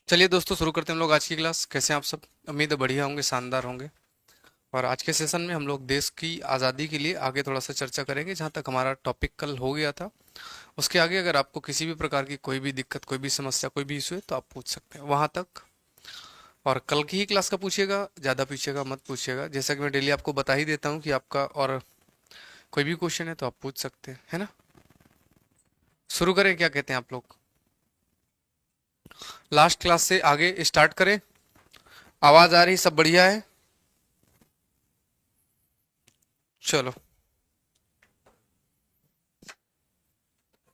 चलिए दोस्तों, शुरू करते हैं हम लोग आज की क्लास। कैसे हैं आप सब? उम्मीद है बढ़िया होंगे, शानदार होंगे। और आज के सेशन में हम लोग देश की आज़ादी के लिए आगे थोड़ा सा चर्चा करेंगे। जहाँ तक हमारा टॉपिक कल हो गया था, उसके आगे अगर आपको किसी भी प्रकार की कोई भी दिक्कत, कोई भी समस्या, कोई भी इशू है तो आप पूछ सकते हैं वहाँ तक। और कल की ही क्लास का पूछिएगा, ज़्यादा पूछिएगा मत पूछिएगा। जैसा कि मैं डेली आपको बता ही देता हूँ कि आपका और कोई भी क्वेश्चन है तो आप पूछ सकते हैं, है ना। शुरू करें, क्या कहते हैं आप लोग? लास्ट क्लास से आगे स्टार्ट करें। आवाज़ आ रही? सब बढ़िया है? चलो।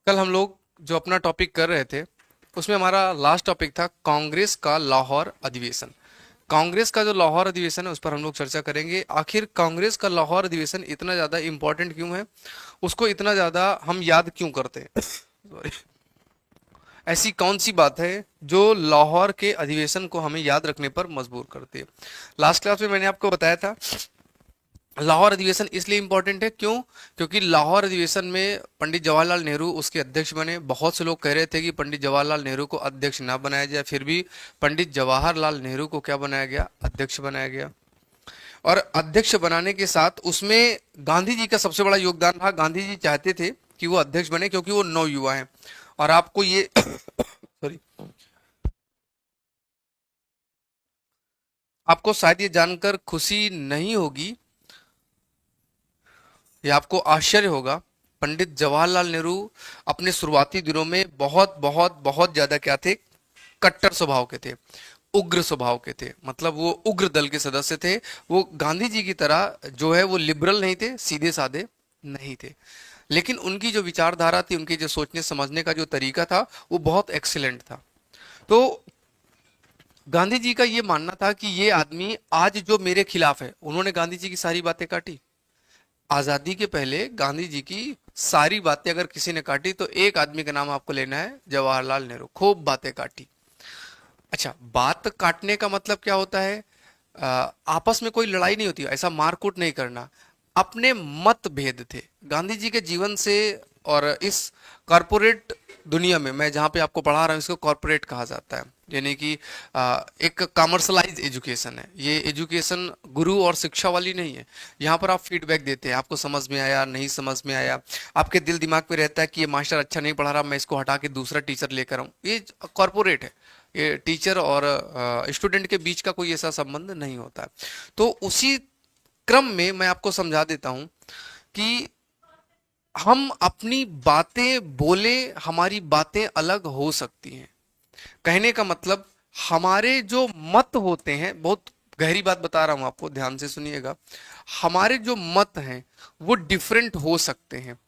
कल हम लोग जो अपना टॉपिक कर रहे थे, उसमें हमारा लास्ट टॉपिक था कांग्रेस का लाहौर अधिवेशन। कांग्रेस का जो लाहौर अधिवेशन है उस पर हम लोग चर्चा करेंगे। आखिर कांग्रेस का लाहौर अधिवेशन इतना ज्यादा इंपॉर्टेंट क्यों है, उसको इतना ज्यादा हम याद क्यों करते हैं? सॉरी। ऐसी कौन सी बात है जो लाहौर के अधिवेशन को हमें याद रखने पर मजबूर करती है? लास्ट क्लास में मैंने आपको बताया था लाहौर अधिवेशन इसलिए इंपॉर्टेंट है, क्यों? क्योंकि लाहौर अधिवेशन में पंडित जवाहरलाल नेहरू उसके अध्यक्ष बने। बहुत से लोग कह रहे थे कि पंडित जवाहरलाल नेहरू को अध्यक्ष ना बनाया जाए, फिर भी पंडित जवाहरलाल नेहरू को क्या बनाया गया? अध्यक्ष बनाया गया। और अध्यक्ष बनाने के साथ उसमें गांधी जी का सबसे बड़ा योगदान था। गांधी जी चाहते थे कि वो अध्यक्ष बने क्योंकि वो नवयुवा हैं। और आपको ये सॉरी, आपको शायद ये जानकर खुशी नहीं होगी या आपको आश्चर्य होगा, पंडित जवाहरलाल नेहरू अपने शुरुआती दिनों में बहुत बहुत बहुत ज्यादा क्या थे? कट्टर स्वभाव के थे, उग्र स्वभाव के थे। मतलब वो उग्र दल के सदस्य थे। वो गांधी जी की तरह जो है वो लिबरल नहीं थे, सीधे साधे नहीं थे। लेकिन उनकी जो विचारधारा थी, उनकी जो सोचने समझने का जो तरीका था, वो बहुत एक्सीलेंट था। तो गांधी जी का ये मानना था कि ये आदमी आज जो मेरे खिलाफ है, उन्होंने गांधी जी की सारी बातें काटी। आजादी के पहले गांधी जी की सारी बातें अगर किसी ने काटी तो एक आदमी का नाम आपको लेना है, जवाहरलाल नेहरू। खूब बातें काटी। अच्छा, बात काटने का मतलब क्या होता है? आपस में कोई लड़ाई नहीं होती, ऐसा मारकूट नहीं करना। अपने मतभेद थे गांधी जी के जीवन से। और इस कॉरपोरेट दुनिया में, मैं जहाँ पे आपको पढ़ा रहा हूँ, इसको कॉरपोरेट कहा जाता है। यानी कि एक कमर्शलाइज एजुकेशन है ये। एजुकेशन गुरु और शिक्षा वाली नहीं है। यहाँ पर आप फीडबैक देते हैं, आपको समझ में आया, नहीं समझ में आया, आपके दिल दिमाग में रहता है कि ये मास्टर अच्छा नहीं पढ़ा रहा, मैं इसको हटा के दूसरा टीचर लेकर आऊँ। ये कॉरपोरेट है। ये टीचर और स्टूडेंट के बीच का कोई ऐसा संबंध नहीं होता है। तो उसी क्रम में मैं आपको समझा देता हूं कि हम अपनी बातें बोले, हमारी बातें अलग हो सकती हैं। कहने का मतलब, हमारे जो मत होते हैं, बहुत गहरी बात बता रहा हूं आपको, ध्यान से सुनिएगा। हमारे जो मत हैं वो डिफरेंट हो सकते हैं,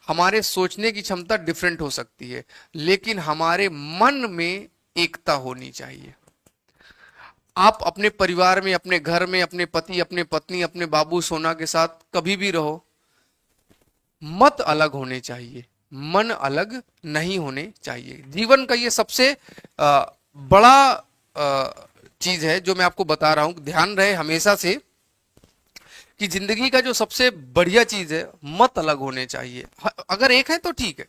हमारे सोचने की क्षमता डिफरेंट हो सकती है, लेकिन हमारे मन में एकता होनी चाहिए। आप अपने परिवार में, अपने घर में, अपने पति, अपने पत्नी, अपने बाबू सोना के साथ कभी भी रहो, मत अलग होने चाहिए, मन अलग नहीं होने चाहिए। जीवन का ये सबसे बड़ा चीज है जो मैं आपको बता रहा हूं। ध्यान रहे हमेशा से कि जिंदगी का जो सबसे बढ़िया चीज है, मत अलग होने चाहिए। अगर एक है तो ठीक है,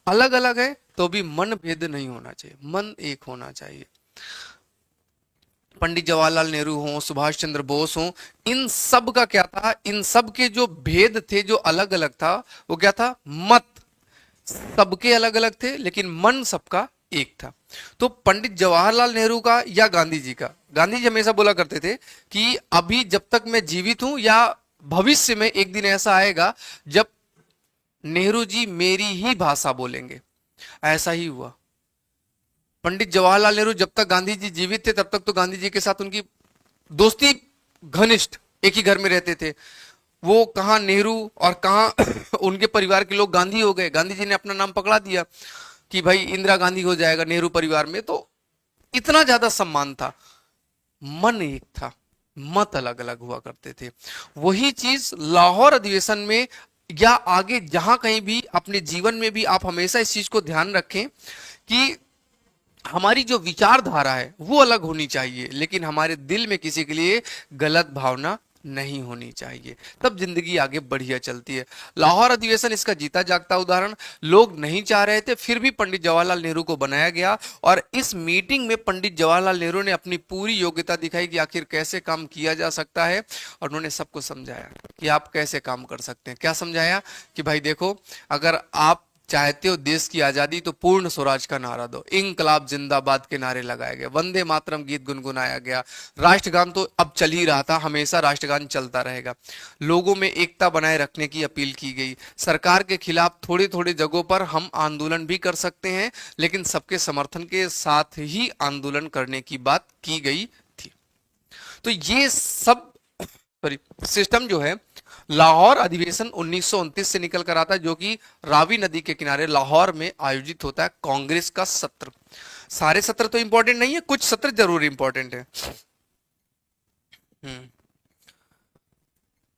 अलग अलग है तो भी मन भेद नहीं होना चाहिए, मन एक होना चाहिए। पंडित जवाहरलाल नेहरू हों, सुभाष चंद्र बोस हों, इन सब का क्या था? इन सब के जो भेद थे, जो अलग अलग था, वो क्या था? मत सबके अलग अलग थे, लेकिन मन सबका एक था। तो पंडित जवाहरलाल नेहरू का या गांधी जी का, गांधी जी हमेशा बोला करते थे कि अभी जब तक मैं जीवित हूं, या भविष्य में एक दिन ऐसा आएगा जब नेहरू जी मेरी ही भाषा बोलेंगे। ऐसा ही हुआ। पंडित जवाहरलाल नेहरू जब तक गांधी जी जीवित थे, तब तक तो गांधी जी के साथ उनकी दोस्ती घनिष्ठ, एक ही घर में रहते थे। वो कहाँ नेहरू और कहाँ उनके परिवार के लोग गांधी हो गए। गांधी जी ने अपना नाम पकड़ा दिया कि भाई इंदिरा गांधी हो जाएगा नेहरू परिवार में। तो इतना ज्यादा सम्मान था, मन एक था, मत अलग अलग हुआ करते थे। वही चीज लाहौर अधिवेशन में या आगे जहां कहीं भी अपने जीवन में भी आप हमेशा इस चीज को ध्यान रखें कि हमारी जो विचारधारा है वो अलग होनी चाहिए, लेकिन हमारे दिल में किसी के लिए गलत भावना नहीं होनी चाहिए, तब जिंदगी आगे बढ़िया चलती है। लाहौर अधिवेशन इसका जीता जागता उदाहरण। लोग नहीं चाह रहे थे, फिर भी पंडित जवाहरलाल नेहरू को बनाया गया, और इस मीटिंग में पंडित जवाहरलाल नेहरू ने अपनी पूरी योग्यता दिखाई कि आखिर कैसे काम किया जा सकता है, और उन्होंने सबको समझाया कि आप कैसे काम कर सकते हैं। क्या समझाया? कि भाई देखो, अगर आप चाहते हो देश की आजादी तो पूर्ण स्वराज का नारा दो, इंकलाब जिंदाबाद के नारे लगाए गए, वंदे मातरम गीत गुनगुनाया गया, राष्ट्रगान तो अब चल ही रहा था, हमेशा राष्ट्रगान चलता रहेगा, लोगों में एकता बनाए रखने की अपील की गई, सरकार के खिलाफ थोड़ी थोड़ी जगहों पर हम आंदोलन भी कर सकते हैं, लेकिन सबके समर्थन के साथ ही आंदोलन करने की बात की गई थी। तो ये सब, सॉरी, सिस्टम जो है, लाहौर अधिवेशन 1929 से निकल कर आता है, जो कि रावी नदी के किनारे लाहौर में आयोजित होता है कांग्रेस का सत्र। सारे सत्र तो इंपॉर्टेंट नहीं है, कुछ सत्र जरूर इंपॉर्टेंट है। हम्म।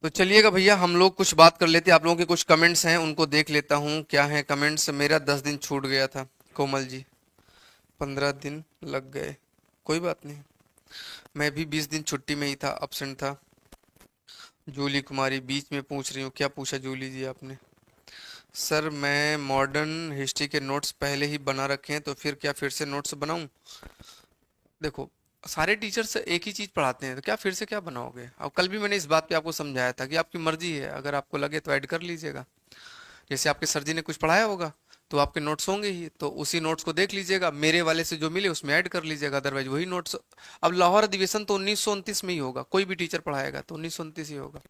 तो चलिएगा भैया, हम लोग कुछ बात कर लेते हैं, आप लोगों के कुछ कमेंट्स हैं उनको देख लेता हूँ क्या है कमेंट्स। मेरा 10 दिन छूट गया था, कोमल जी, 15 दिन लग गए, कोई बात नहीं, मैं भी 20 दिन छुट्टी में ही था, absent था। जूली कुमारी बीच में पूछ रही हूँ, क्या पूछा जूली जी आपने? सर मैं मॉडर्न हिस्ट्री के नोट्स पहले ही बना रखे हैं, तो फिर क्या फिर से नोट्स बनाऊं? देखो, सारे टीचर्स एक ही चीज पढ़ाते हैं, तो क्या फिर से क्या बनाओगे? अब कल भी मैंने इस बात पे आपको समझाया था कि आपकी मर्जी है, अगर आपको लगे तो ऐड कर लीजिएगा। जैसे आपके सर जी ने कुछ पढ़ाया होगा तो आपके नोट्स होंगे ही, तो उसी नोट्स को देख लीजिएगा, मेरे वाले से जो मिले उसमें ऐड कर लीजिएगा, अदरवाइज वही नोट्स। अब लाहौर अधिवेशन तो 1929 में ही होगा, कोई भी टीचर पढ़ाएगा तो 1929 ही होगा।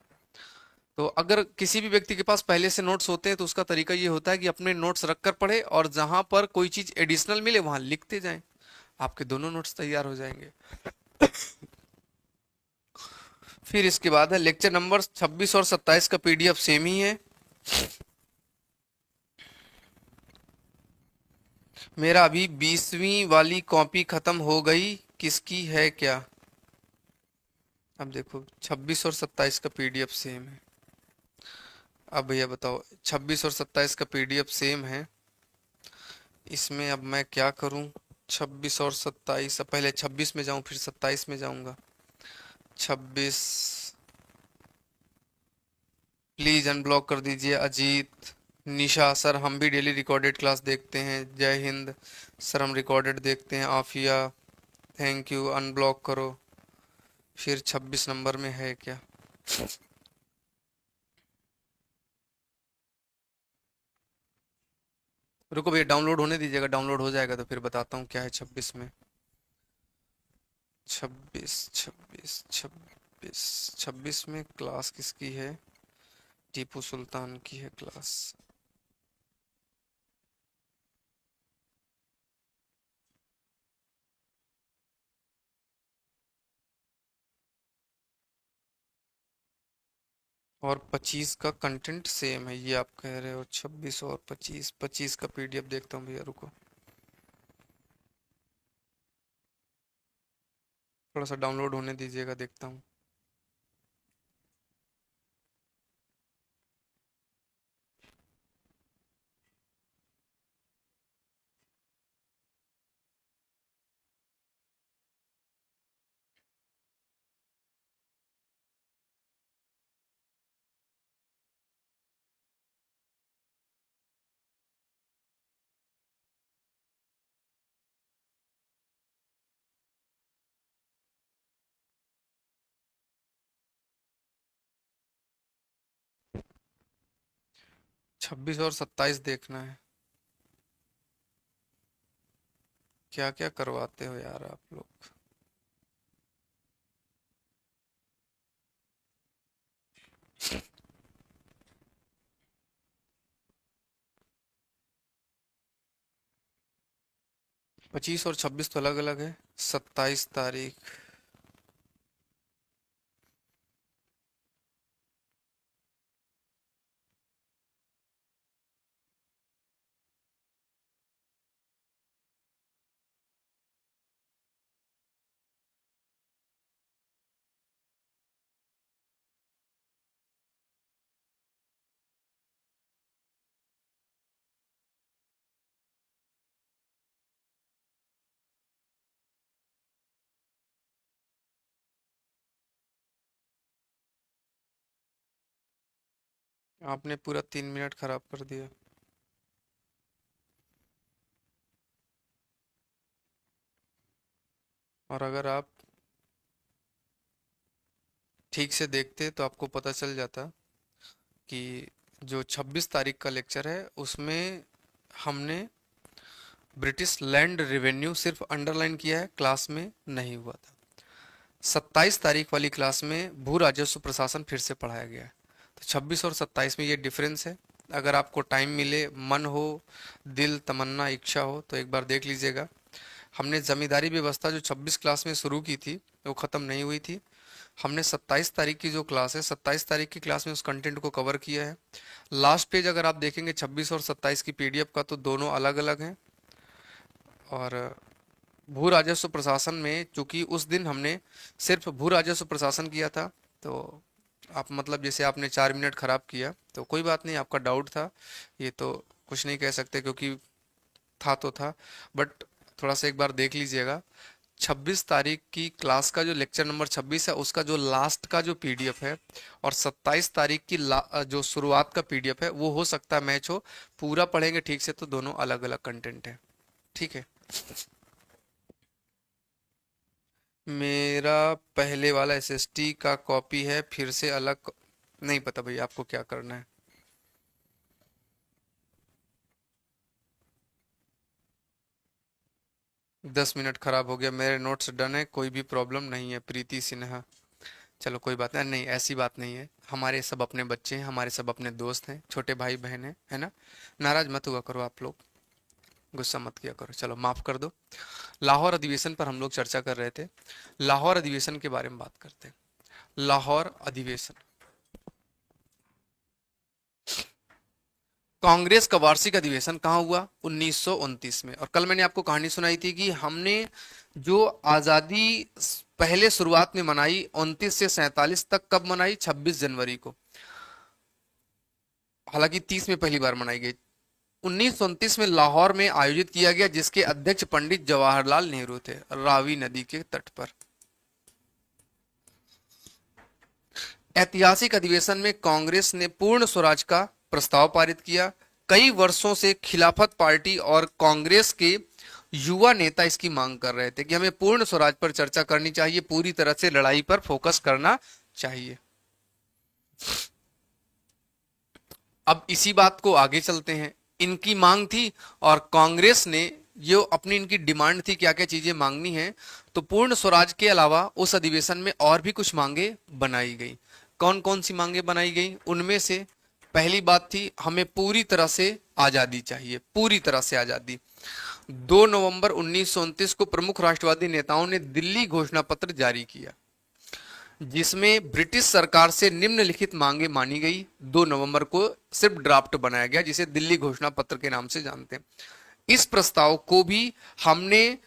तो अगर किसी भी व्यक्ति के पास पहले से नोट्स होते हैं तो उसका तरीका ये होता है कि अपने नोट्स रख कर पढ़े, और जहां पर कोई चीज एडिशनल मिले वहां लिखते जाएं, आपके दोनों नोट्स तैयार हो जाएंगे। फिर इसके बाद है लेक्चर नंबर 26 और 27 का पीडीएफ सेम ही है। मेरा अभी 20वीं वाली कॉपी खत्म हो गई, किसकी है क्या? अब देखो, 26 और 27 का पीडीएफ सेम है। अब भैया बताओ, 26 और 27 का पीडीएफ सेम है, इसमें अब मैं क्या करूं? 26 और 27, अब पहले 26 में जाऊं फिर 27 में जाऊंगा। 26, प्लीज अनब्लॉक कर दीजिए अजीत। निशा सर, हम भी डेली रिकॉर्डेड क्लास देखते हैं। जय हिंद सर, हम रिकॉर्डेड देखते हैं। आफिया, थैंक यू, अनब्लॉक करो। फिर 26 नंबर में है क्या? रुको भैया, डाउनलोड होने दीजिएगा, डाउनलोड हो जाएगा तो फिर बताता हूँ क्या है 26 में। 26, 26, 26, 26 में क्लास किसकी है? टीपू सुल्तान की है क्लास। और 25 का कंटेंट सेम है, ये आप कह रहे हो? 26 और 25, 25 का पीडीएफ देखता हूँ भैया, रुको, थोड़ा सा डाउनलोड होने दीजिएगा, देखता हूँ। छब्बीस और 27 देखना है, क्या क्या करवाते हो यार आप लोग। 25 और 26 तो अलग अलग है। 27 तारीख, आपने पूरा 3 मिनट खराब कर दिया। और अगर आप ठीक से देखते तो आपको पता चल जाता कि जो 26 तारीख का लेक्चर है उसमें हमने ब्रिटिश लैंड रेवेन्यू सिर्फ अंडरलाइन किया है, क्लास में नहीं हुआ था। 27 तारीख वाली क्लास में भू राजस्व प्रशासन फिर से पढ़ाया गया है। तो 26 और 27 में ये डिफरेंस है। अगर आपको टाइम मिले, मन हो, दिल तमन्ना इच्छा हो तो एक बार देख लीजिएगा। हमने जमींदारी व्यवस्था जो 26 क्लास में शुरू की थी वो ख़त्म नहीं हुई थी। हमने 27 तारीख की जो क्लास है, 27 तारीख की क्लास में उस कंटेंट को कवर किया है। लास्ट पेज अगर आप देखेंगे 26 और 27 की पीडीएफ का तो दोनों अलग अलग हैं। और भू राजस्व प्रशासन में चूंकि उस दिन हमने सिर्फ भू राजस्व प्रशासन किया था, तो आप मतलब जैसे आपने 4 मिनट खराब किया तो कोई बात नहीं, आपका डाउट था, ये तो कुछ नहीं कह सकते क्योंकि था तो था। बट थोड़ा सा एक बार देख लीजिएगा। 26 तारीख की क्लास का जो लेक्चर नंबर 26 है उसका जो लास्ट का जो पीडीएफ है और 27 तारीख की जो शुरुआत का पीडीएफ है वो हो सकता है मैच हो। पूरा पढ़ेंगे ठीक से तो दोनों अलग अलग कंटेंट है। ठीक है। मेरा पहले वाला एसएसटी का कॉपी है, फिर से अलग नहीं पता भैया आपको क्या करना है। 10 मिनट खराब हो गया, मेरे नोट्स डन है, कोई भी प्रॉब्लम नहीं है प्रीति सिन्हा। चलो कोई बात नहीं, नहीं ऐसी बात नहीं है, हमारे सब अपने बच्चे हैं, हमारे सब अपने दोस्त हैं, छोटे भाई बहन हैं, है ना। नाराज मत हुआ करो आप लोग, गुस्सा मत किया करो, चलो माफ कर दो। लाहौर अधिवेशन पर हम लोग चर्चा कर रहे थे। लाहौर अधिवेशन के बारे में बात करते हैं। लाहौर अधिवेशन कांग्रेस का वार्षिक अधिवेशन कहाँ हुआ? 1929 में। और कल मैंने आपको कहानी सुनाई थी कि हमने जो आजादी पहले शुरुआत में मनाई 29 से 47 तक, कब मनाई? 26 जनवरी को। हालांकि 30 में पहली बार मनाई गई। 1929 में लाहौर में आयोजित किया गया, जिसके अध्यक्ष पंडित जवाहरलाल नेहरू थे, रावी नदी के तट पर। ऐतिहासिक अधिवेशन में कांग्रेस ने पूर्ण स्वराज का प्रस्ताव पारित किया। कई वर्षों से खिलाफत पार्टी और कांग्रेस के युवा नेता इसकी मांग कर रहे थे कि हमें पूर्ण स्वराज पर चर्चा करनी चाहिए, पूरी तरह से लड़ाई पर फोकस करना चाहिए। अब इसी बात को आगे चलते हैं। इनकी मांग थी और कांग्रेस ने जो अपनी इनकी डिमांड थी, क्या क्या चीजें मांगनी है, तो पूर्ण स्वराज के अलावा उस अधिवेशन में और भी कुछ मांगे बनाई गई। कौन कौन सी मांगे बनाई गई? उनमें से पहली बात थी हमें पूरी तरह से आजादी चाहिए, पूरी तरह से आजादी। 2 नवंबर 1929 को प्रमुख राष्ट्रवादी नेताओं ने दिल्ली घोषणा पत्र जारी किया, जिसमें ब्रिटिश सरकार से निम्नलिखित मांगे मानी गई। 2 नवंबर को सिर्फ ड्राफ्ट बनाया गया, जिसे दिल्ली घोषणा पत्र के नाम से जानते हैं। इस प्रस्ताव को भी हमने,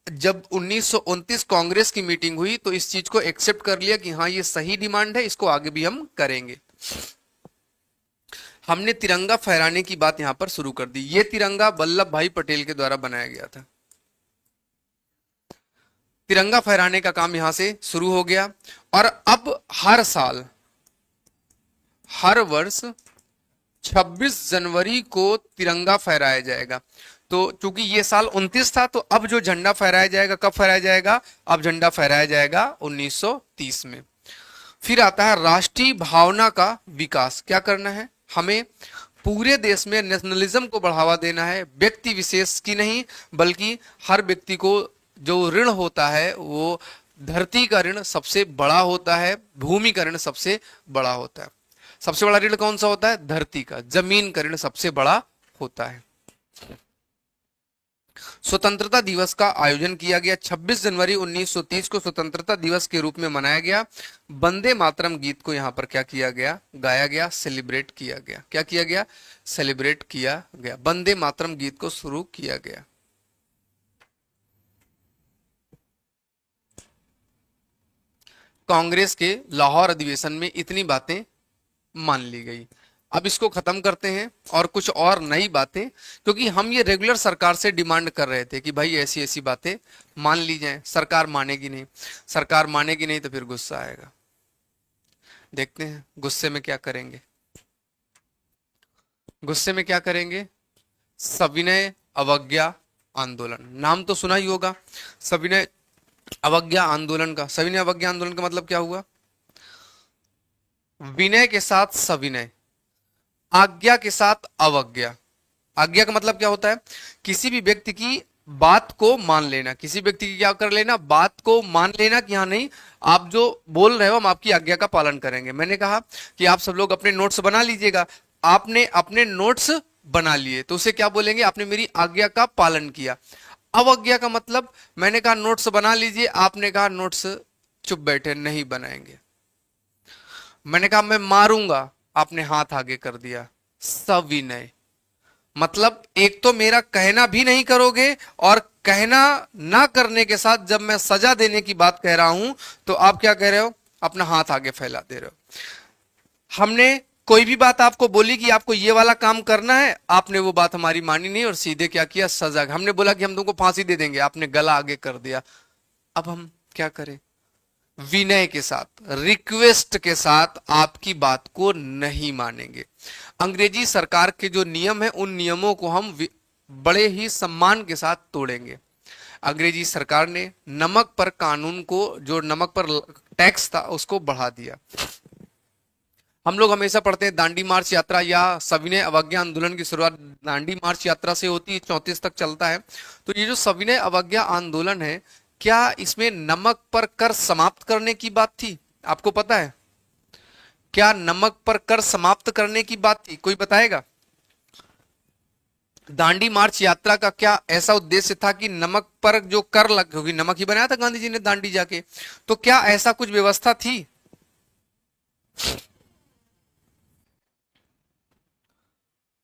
जब 1929 कांग्रेस की मीटिंग हुई तो इस चीज को एक्सेप्ट कर लिया कि हाँ ये सही डिमांड है, इसको आगे भी हम करेंगे। हमने तिरंगा फहराने की बात यहां पर शुरू कर दी। ये तिरंगा वल्लभ भाई पटेल के द्वारा बनाया गया था। तिरंगा फहराने का काम यहां से शुरू हो गया। और अब हर साल, हर वर्ष 26 जनवरी को तिरंगा फहराया जाएगा। तो चूंकि ये साल 29 था, तो अब जो झंडा फहराया जाएगा, कब फहराया जाएगा? अब झंडा फहराया जाएगा 1930 में। फिर आता है राष्ट्रीय भावना का विकास। क्या करना है हमें? पूरे देश में नेशनलिज्म को बढ़ावा देना है, व्यक्ति विशेष की नहीं, बल्कि हर व्यक्ति को जो ऋण होता है वो धरती का ऋण सबसे बड़ा होता है, भूमि का ऋण सबसे बड़ा होता है। सबसे बड़ा ऋण कौन सा होता है? धरती का, जमीन का ऋण सबसे बड़ा होता है। स्वतंत्रता दिवस का आयोजन किया गया। 26 जनवरी 1930 को स्वतंत्रता दिवस के रूप में मनाया गया। वंदे मातरम गीत को यहां पर क्या किया गया? गाया गया, सेलिब्रेट किया गया। क्या किया गया? सेलिब्रेट किया गया। वंदे मातरम गीत को शुरू किया गया। कांग्रेस के लाहौर अधिवेशन में इतनी बातें मान ली गई। अब इसको खत्म करते हैं और कुछ और नई बातें, क्योंकि हम ये रेगुलर सरकार से डिमांड कर रहे थे कि भाई ऐसी ऐसी बातें मान ली जाएं। सरकार मानेगी नहीं, सरकार मानेगी नहीं तो फिर गुस्सा आएगा। देखते हैं गुस्से में क्या करेंगे। गुस्से में क्या करेंगे? सविनय अवज्ञा आंदोलन, नाम तो सुना ही होगा सविनय अवज्ञा आंदोलन का। सविनय अवज्ञा आंदोलन का मतलब क्या हुआ? विनय के साथ सविनय, आज्ञा के साथ अवज्ञा। आज्ञा का मतलब क्या होता है? किसी भी व्यक्ति की बात को मान लेना, किसी व्यक्ति की क्या कर लेना? बात को मान लेना कि हाँ नहीं, आप जो बोल रहे हो हम आपकी आज्ञा का पालन करेंगे। मैंने कहा कि आप सब लोग अपने नोट्स बना लीजिएगा, आपने अपने नोट्स बना लिए तो उसे क्या बोलेंगे? आपने मेरी आज्ञा का पालन किया। अवज्ञा का मतलब, मैंने कहा नोट्स बना लीजिए, आपने कहा नोट्स चुप बैठे नहीं बनाएंगे। मैंने कहा मैं मारूंगा, आपने हाथ आगे कर दिया। सविनय मतलब एक तो मेरा कहना भी नहीं करोगे, और कहना ना करने के साथ जब मैं सजा देने की बात कह रहा हूं तो आप क्या कह रहे हो? अपना हाथ आगे फैला दे रहे हो। हमने कोई भी बात आपको बोली कि आपको ये वाला काम करना है, आपने वो बात हमारी मानी नहीं और सीधे क्या किया? सजा। हमने बोला कि हम तुमको फांसी दे देंगे, आपने गला आगे कर दिया। अब हम क्या करें? विनय के साथ, रिक्वेस्ट के साथ आपकी बात को नहीं मानेंगे। अंग्रेजी सरकार के जो नियम है उन नियमों को हम बड़े ही सम्मान के साथ तोड़ेंगे। अंग्रेजी सरकार ने नमक पर कानून को, जो नमक पर टैक्स था उसको बढ़ा दिया। हम लोग हमेशा पढ़ते हैं दांडी मार्च यात्रा या सविनय अवज्ञा आंदोलन की शुरुआत दांडी मार्च यात्रा से होती है, 34 तक चलता है। तो ये जो सविनय अवज्ञा आंदोलन है, क्या इसमें नमक पर कर समाप्त करने की बात थी? आपको पता है क्या नमक पर कर समाप्त करने की बात थी? कोई बताएगा? दांडी मार्च यात्रा का क्या ऐसा उद्देश्य था कि नमक पर जो कर लग, क्योंकि नमक ही बनाया था गांधी जी ने दांडी जाके, तो क्या ऐसा कुछ व्यवस्था थी?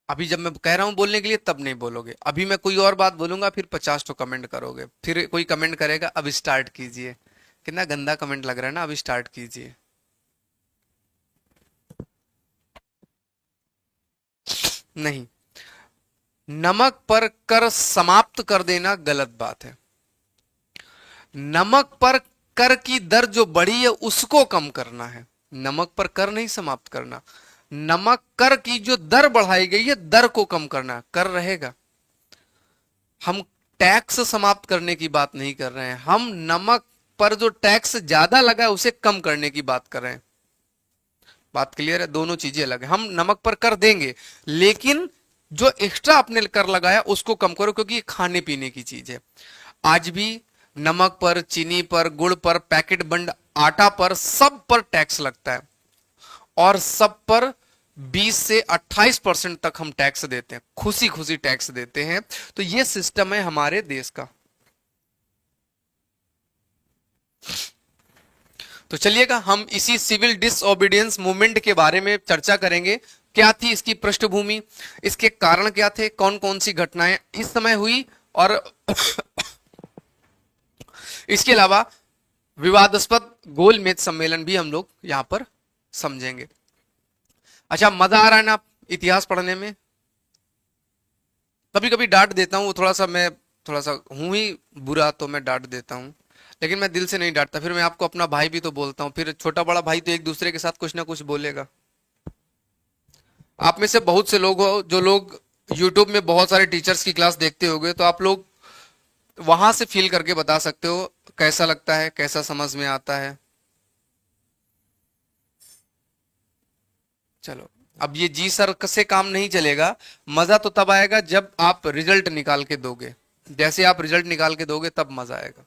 अभी जब मैं कह रहा हूं बोलने के लिए तब नहीं बोलोगे, अभी मैं कोई और बात बोलूंगा फिर 50 तो कमेंट करोगे, फिर कोई कमेंट करेगा अब स्टार्ट कीजिए। कितना गंदा कमेंट लग रहा है ना, अब स्टार्ट कीजिए। नहीं, नमक पर कर समाप्त कर देना गलत बात है। नमक पर कर की दर जो बढ़ी है उसको कम करना है, नमक पर कर नहीं समाप्त करना। नमक कर की जो दर बढ़ाई गई है दर को कम करना, कर रहेगा। हम टैक्स समाप्त करने की बात नहीं कर रहे हैं, हम नमक पर जो टैक्स ज्यादा लगा है उसे कम करने की बात कर रहे हैं। बात क्लियर है? दोनों चीजें अलग है। हम नमक पर कर देंगे लेकिन जो एक्स्ट्रा आपने कर लगाया उसको कम करो, क्योंकि ये खाने पीने की चीज है। आज भी नमक पर, चीनी पर, गुड़ पर, पैकेट बंद आटा पर, सब पर टैक्स लगता है और सब पर 20 से 28% तक हम टैक्स देते हैं, खुशी खुशी टैक्स देते हैं। तो ये सिस्टम है हमारे देश का। तो चलिएगा हम इसी सिविल डिसओबीडियंस मूवमेंट के बारे में चर्चा करेंगे। क्या थी इसकी पृष्ठभूमि, इसके कारण क्या थे, कौन कौन सी घटनाएं इस समय हुई, और इसके अलावा विवादास्पद गोलमेज सम्मेलन भी हम लोग यहां पर समझेंगे। अच्छा, मजा आ रहा है ना इतिहास पढ़ने में? कभी कभी डांट देता हूँ, थोड़ा सा मैं थोड़ा सा हूं ही बुरा तो मैं डांट देता हूँ, लेकिन मैं दिल से नहीं डांटता। फिर मैं आपको अपना भाई भी तो बोलता हूँ, फिर छोटा बड़ा भाई तो एक दूसरे के साथ कुछ ना कुछ बोलेगा। आप में से बहुत से लोग हो जो लोग यूट्यूब में बहुत सारे टीचर्स की क्लास देखते होंगे, तो आप लोग वहां से फील करके बता सकते हो कैसा लगता है, कैसा समझ में आता है। चलो, अब ये जी सर से काम नहीं चलेगा। मजा तो तब आएगा जब आप रिजल्ट निकाल के दोगे। जैसे आप रिजल्ट निकाल के दोगे तब मजा आएगा।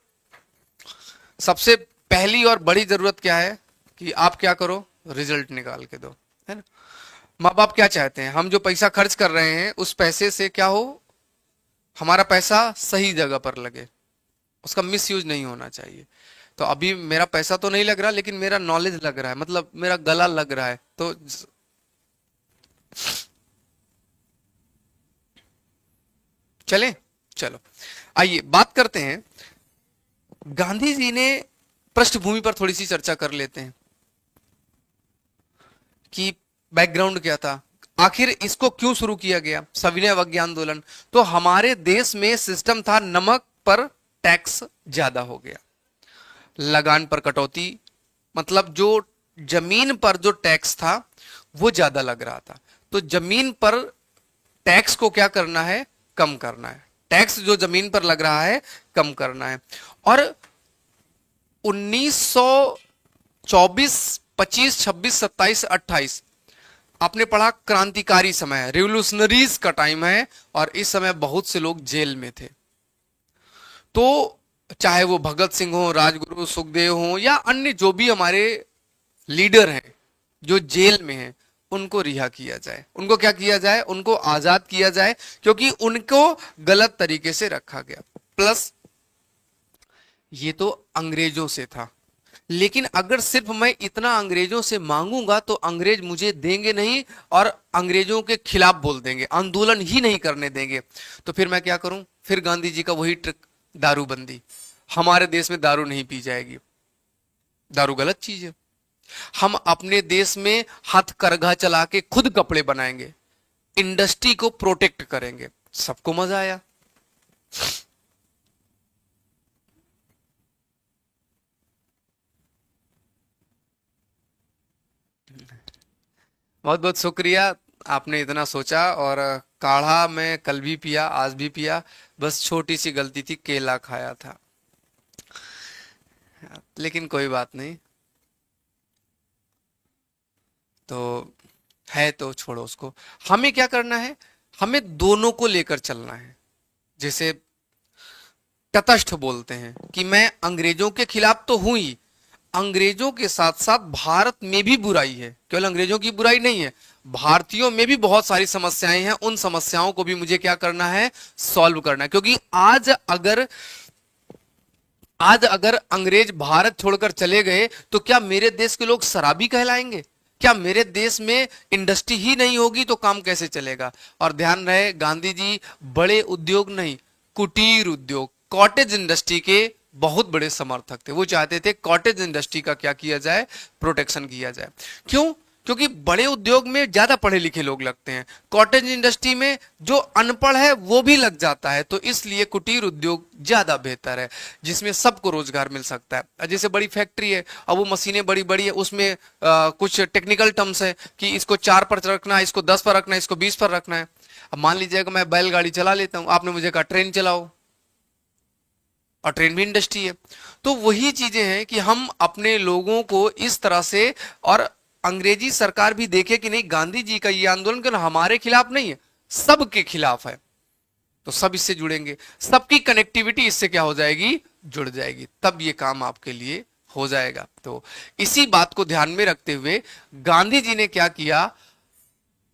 सबसे पहली और बड़ी जरूरत क्या है कि आप क्या करो, रिजल्ट निकाल के दो, है ना। माँ बाप क्या चाहते हैं, हम जो पैसा खर्च कर रहे हैं उस पैसे से क्या हो, हमारा पैसा सही जगह पर लगे, उसका मिस यूज नहीं होना चाहिए। तो अभी मेरा पैसा तो नहीं लग रहा लेकिन मेरा नॉलेज लग रहा है, मतलब मेरा गला लग रहा है, तो चलें। चलो आइए बात करते हैं, गांधी जी ने पृष्ठभूमि पर थोड़ी सी चर्चा कर लेते हैं कि बैकग्राउंड क्या था, आखिर इसको क्यों शुरू किया गया सविनय अवज्ञा आंदोलन। तो हमारे देश में सिस्टम था, नमक पर टैक्स ज्यादा हो गया, लगान पर कटौती, मतलब जो जमीन पर जो टैक्स था वो ज्यादा लग रहा था। तो जमीन पर टैक्स को क्या करना है, कम करना है, टैक्स जो जमीन पर लग रहा है कम करना है। और 1924, 25, 26, 27, 28 आपने पढ़ा क्रांतिकारी समय है, रिवोल्यूशनरीज का टाइम है, और इस समय बहुत से लोग जेल में थे। तो चाहे वो भगत सिंह हो, राजगुरु, सुखदेव हो, या अन्य जो भी हमारे लीडर हैं जो जेल में हैं, उनको रिहा किया जाए, उनको क्या किया जाए, उनको आजाद किया जाए, क्योंकि उनको गलत तरीके से रखा गया। प्लस ये तो अंग्रेजों से था, लेकिन अगर सिर्फ मैं इतना अंग्रेजों से मांगूंगा तो अंग्रेज मुझे देंगे नहीं, और अंग्रेजों के खिलाफ बोल देंगे, आंदोलन ही नहीं करने देंगे। तो फिर मैं क्या करूं, फिर गांधी जी का वही ट्रिक, दारूबंदी। हमारे देश में दारू नहीं पी जाएगी, दारू गलत चीज है। हम अपने देश में हथकरघा चला के खुद कपड़े बनाएंगे, इंडस्ट्री को प्रोटेक्ट करेंगे। सबको मजा आया। बहुत बहुत शुक्रिया, आपने इतना सोचा। और काढ़ा मैं कल भी पिया, आज भी पिया, बस छोटी सी गलती थी, केला खाया था, लेकिन कोई बात नहीं। तो है तो छोड़ो उसको। हमें क्या करना है, हमें दोनों को लेकर चलना है। जैसे तटस्थ बोलते हैं कि मैं अंग्रेजों के खिलाफ तो हूं ही, अंग्रेजों के साथ साथ भारत में भी बुराई है, केवल अंग्रेजों की बुराई नहीं है, भारतीयों में भी बहुत सारी समस्याएं हैं। उन समस्याओं को भी मुझे क्या करना है, सॉल्व करना है। क्योंकि आज अगर अंग्रेज भारत छोड़कर चले गए तो क्या मेरे देश के लोग शराबी कहलाएंगे? क्या मेरे देश में इंडस्ट्री ही नहीं होगी तो काम कैसे चलेगा? और ध्यान रहे, गांधी जी बड़े उद्योग नहीं, कुटीर उद्योग, कॉटेज इंडस्ट्री के बहुत बड़े समर्थक थे। वो चाहते थे कॉटेज इंडस्ट्री का क्या किया जाए, प्रोटेक्शन किया जाए। क्यों? क्योंकि बड़े उद्योग में ज्यादा पढ़े लिखे लोग लगते हैं, कॉटेज इंडस्ट्री में जो अनपढ़ है वो भी लग जाता है। तो इसलिए कुटीर उद्योग ज्यादा बेहतर है, जिसमें सबको रोजगार मिल सकता है। जैसे बड़ी फैक्ट्री है, अब वो मशीनें बड़ी बड़ी है, उसमें कुछ टेक्निकल टर्म्स है कि इसको 4 पर रखना है, इसको 10 पर रखना है, इसको 20 पर रखना है। अब मान लीजिएगा मैं बैलगाड़ी चला लेता हूं, आपने मुझे कहा ट्रेन चलाओ, और ट्रेन भी इंडस्ट्री है। तो वही चीजें हैं कि हम अपने लोगों को इस तरह से, और अंग्रेजी सरकार भी देखे कि नहीं, गांधी जी का ये आंदोलन केवल हमारे खिलाफ नहीं है, सबके खिलाफ है। तो सब इससे जुड़ेंगे, सबकी कनेक्टिविटी इससे क्या हो जाएगी, जुड़ जाएगी, तब ये काम आपके लिए हो जाएगा। तो इसी बात को ध्यान में रखते हुए गांधी जी ने क्या किया,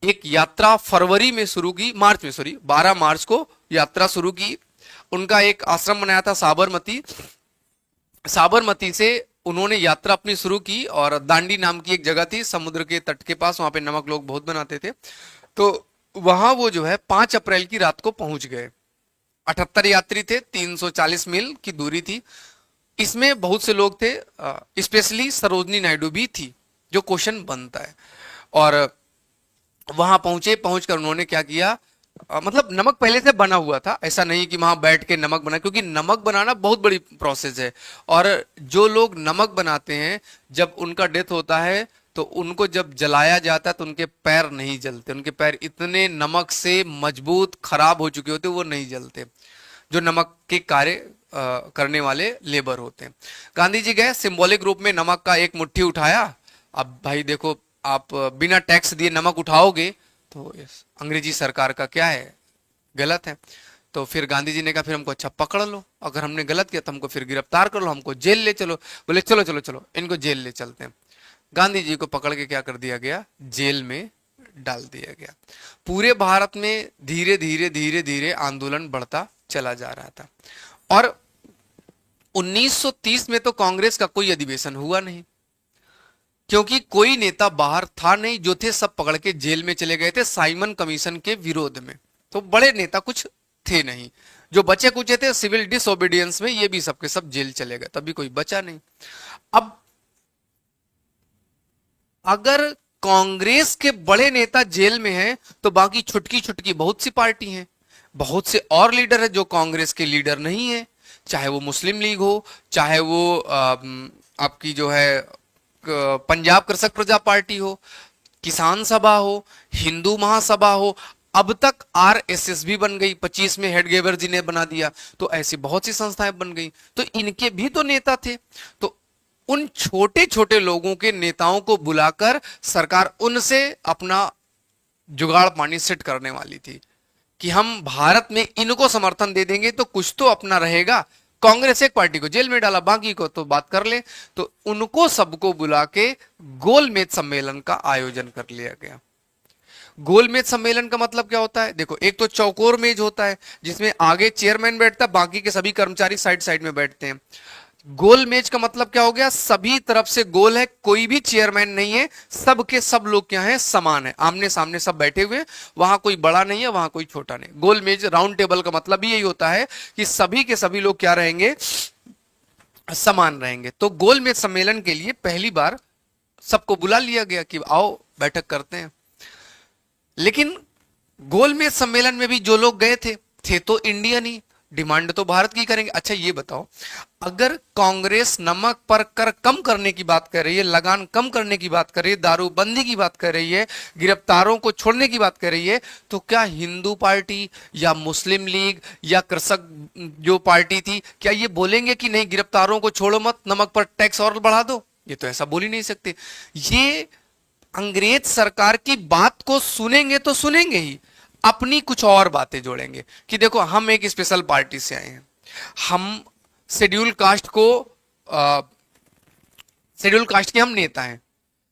एक यात्रा फरवरी में शुरू की, मार्च में, सॉरी 12 मार्च को यात्रा शुरू की। उनका एक आश्रम बनाया था साबरमती, साबरमती से उन्होंने यात्रा अपनी शुरू की, और दांडी नाम की एक जगह थी समुद्र के तट के पास, वहां पे नमक लोग बहुत बनाते थे। तो वहां वो जो है 5 अप्रैल की रात को पहुंच गए। 78 यात्री थे, 340 मील की दूरी थी। इसमें बहुत से लोग थे, स्पेशली सरोजनी नायडू भी थी, जो क्वेश्चन बनता है। और वहां पहुंचे, पहुंचकर उन्होंने क्या किया, मतलब नमक पहले से बना हुआ था, ऐसा नहीं कि वहां बैठ के नमक बना, क्योंकि नमक बनाना बहुत बड़ी प्रोसेस है। और जो लोग नमक बनाते हैं, जब उनका डेथ होता है तो उनको जब जलाया जाता है तो उनके पैर नहीं जलते, उनके पैर इतने नमक से मजबूत खराब हो चुके होते, वो नहीं जलते, जो नमक के कार्य करने वाले लेबर होते हैं। गांधी जी गए, सिंबॉलिक रूप में नमक का एक मुट्ठी उठाया। अब भाई देखो, आप बिना टैक्स दिए नमक उठाओगे तो अंग्रेजी सरकार का क्या है, गलत है। तो फिर गांधी जी ने कहा, फिर हमको अच्छा पकड़ लो, अगर हमने गलत किया तो हमको फिर गिरफ्तार कर लो, हमको जेल ले चलो। बोले चलो चलो चलो, इनको जेल ले चलते हैं। गांधी जी को पकड़ के क्या कर दिया गया, जेल में डाल दिया गया। पूरे भारत में धीरे धीरे धीरे धीरे आंदोलन बढ़ता चला जा रहा था। और 1930 में तो कांग्रेस का कोई अधिवेशन हुआ नहीं, क्योंकि कोई नेता बाहर था नहीं, जो थे सब पकड़ के जेल में चले गए थे साइमन कमीशन के विरोध में। तो बड़े नेता कुछ थे नहीं, जो बचे कुछ थे सिविल डिसओबीडियंस में, ये भी सबके सब जेल चले गए, तभी कोई बचा नहीं। अब अगर कांग्रेस के बड़े नेता जेल में हैं, तो बाकी छुटकी छुटकी बहुत सी पार्टी हैं, बहुत से और लीडर है जो कांग्रेस के लीडर नहीं है, चाहे वो मुस्लिम लीग हो, चाहे वो आपकी जो है पंजाब कृषक प्रजा पार्टी हो, किसान सभा हो, हिंदू महासभा हो, अब तक आरएसएस भी बन गई, 25 में हेडगेवर जी ने बना दिया, तो ऐसी बहुत सी संस्थाएं बन गई। तो इनके भी तो नेता थे। तो उन छोटे छोटे लोगों के नेताओं को बुलाकर सरकार उनसे अपना जुगाड़ पानी सेट करने वाली थी कि हम भारत में इनको समर्थन दे देंगे तो कुछ तो अपना रहेगा। कांग्रेस एक पार्टी को जेल में डाला, बाकी को तो बात कर ले। तो उनको सबको बुला के गोलमेज सम्मेलन का आयोजन कर लिया गया। गोलमेज सम्मेलन का मतलब क्या होता है? देखो, एक तो चौकोर मेज होता है जिसमें आगे चेयरमैन बैठता है, बाकी के सभी कर्मचारी साइड साइड में बैठते हैं। गोल मेज का मतलब क्या हो गया? सभी तरफ से गोल है, कोई भी चेयरमैन नहीं है, सबके सब लोग क्या है? समान है, आमने सामने सब बैठे हुए हैं। वहां कोई बड़ा नहीं है, वहां कोई छोटा नहीं। गोल मेज, राउंड टेबल का मतलब भी यही होता है कि सभी के सभी लोग क्या रहेंगे? समान रहेंगे। तो गोल मेज सम्मेलन के लिए पहली बार सबको बुला लिया गया कि आओ बैठक करते हैं। लेकिन गोलमेज सम्मेलन में भी जो लोग गए थे तो इंडियन ही, डिमांड तो भारत की करेंगे। अच्छा ये बताओ, अगर कांग्रेस नमक पर कर कम करने की बात कर रही है, लगान कम करने की बात कर रही है, दारूबंदी की बात कर रही है, गिरफ्तारों को छोड़ने की बात कर रही है, तो क्या हिंदू पार्टी या मुस्लिम लीग या कृषक जो पार्टी थी, क्या ये बोलेंगे कि नहीं गिरफ्तारों को छोड़ो मत, नमक पर टैक्स और बढ़ा दो? ये तो ऐसा बोल ही नहीं सकते। ये अंग्रेज सरकार की बात को सुनेंगे तो सुनेंगे ही, अपनी कुछ और बातें जोड़ेंगे कि देखो हम एक स्पेशल पार्टी से आए हैं, हम शेड्यूल कास्ट को शेड्यूल कास्ट के हम नेता हैं,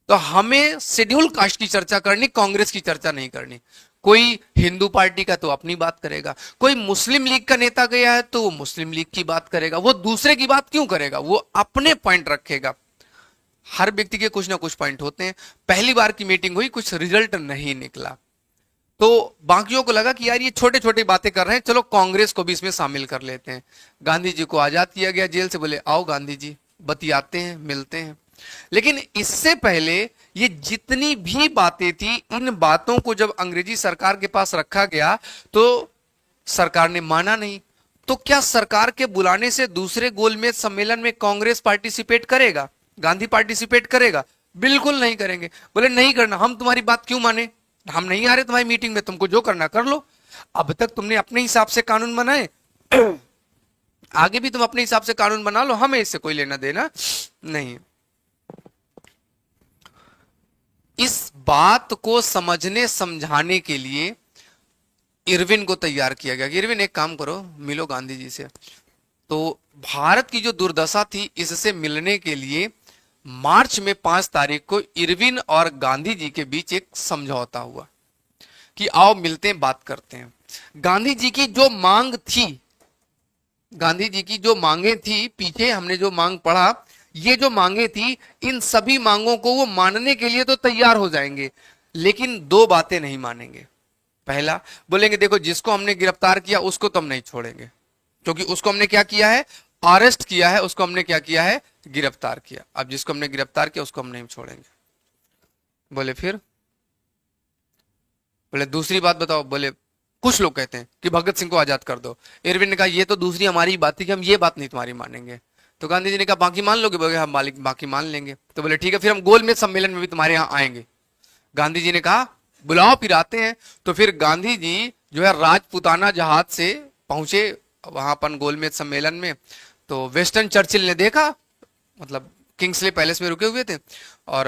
तो हमें शेड्यूल कास्ट की चर्चा करनी, कांग्रेस की चर्चा नहीं करनी। कोई हिंदू पार्टी का तो अपनी बात करेगा, कोई मुस्लिम लीग का नेता गया है तो वो मुस्लिम लीग की बात करेगा। वो दूसरे की बात क्यों करेगा? वो अपने पॉइंट रखेगा। हर व्यक्ति के कुछ ना कुछ पॉइंट होते हैं। पहली बार की मीटिंग हुई, कुछ रिजल्ट नहीं निकला, तो बाकियों को लगा कि यार ये छोटे छोटे बातें कर रहे हैं, चलो कांग्रेस को भी इसमें शामिल कर लेते हैं। गांधी जी को आजाद किया गया जेल से, बोले आओ गांधी जी बतियाते हैं, मिलते हैं। लेकिन इससे पहले ये जितनी भी बातें थी, इन बातों को जब अंग्रेजी सरकार के पास रखा गया तो सरकार ने माना नहीं। तो क्या सरकार के बुलाने से दूसरे गोलमेज सम्मेलन में कांग्रेस पार्टिसिपेट करेगा, गांधी पार्टिसिपेट करेगा? बिल्कुल नहीं करेंगे। बोले नहीं करना, हम तुम्हारी बात क्यों माने, हम नहीं आ रहे तुम्हारी मीटिंग में, तुमको जो करना कर लो। अब तक तुमने अपने हिसाब से कानून बनाए, आगे भी तुम अपने हिसाब से कानून बना लो, हमें इससे कोई लेना देना नहीं। इस बात को समझने समझाने के लिए इरविन को तैयार किया गया कि इरविन एक काम करो, मिलो गांधी जी से। तो भारत की जो दुर्दशा थी, इससे मिलने के लिए मार्च में 5 तारीख को इरविन और गांधी जी के बीच एक समझौता हुआ कि आओ मिलते हैं, बात करते हैं। गांधी जी की जो मांग थी, गांधी जी की जो मांगे थी, पीछे हमने जो मांग पढ़ा, ये जो मांगे थी, इन सभी मांगों को वो मानने के लिए तो तैयार हो जाएंगे, लेकिन दो बातें नहीं मानेंगे। पहला, बोलेंगे देखो जिसको हमने गिरफ्तार किया उसको तो हम नहीं छोड़ेंगे, क्योंकि उसको हमने क्या किया है? अरेस्ट किया है, उसको हमने क्या किया है? गिरफ्तार किया। अब जिसको हमने गिरफ्तार किया उसको हम नहीं छोड़ेंगे। बोले फिर? बोले दूसरी बात बताओ। बोले कुछ लोग कहते हैं कि भगत सिंह को आजाद कर दो। इरविन ने कहा ये तो दूसरी हमारी बात थी कि हम ये बात नहीं तुम्हारी मानेंगे। तो गांधी जी ने कहा बाकी मान लोगे? बोले हम मालिक बाकी मान लेंगे। तो बोले ठीक है, फिर हम गोलमेज सम्मेलन में भी तुम्हारे यहाँ आएंगे। गांधी जी ने कहा बुलाओ, फिर आते हैं। तो फिर गांधी जी जो है राजपुताना जहाज से पहुंचे वहां पर गोलमेज सम्मेलन में। तो वेस्टर्न चर्चिल ने देखा, मतलब किंग्सले पैलेस में रुके हुए थे, और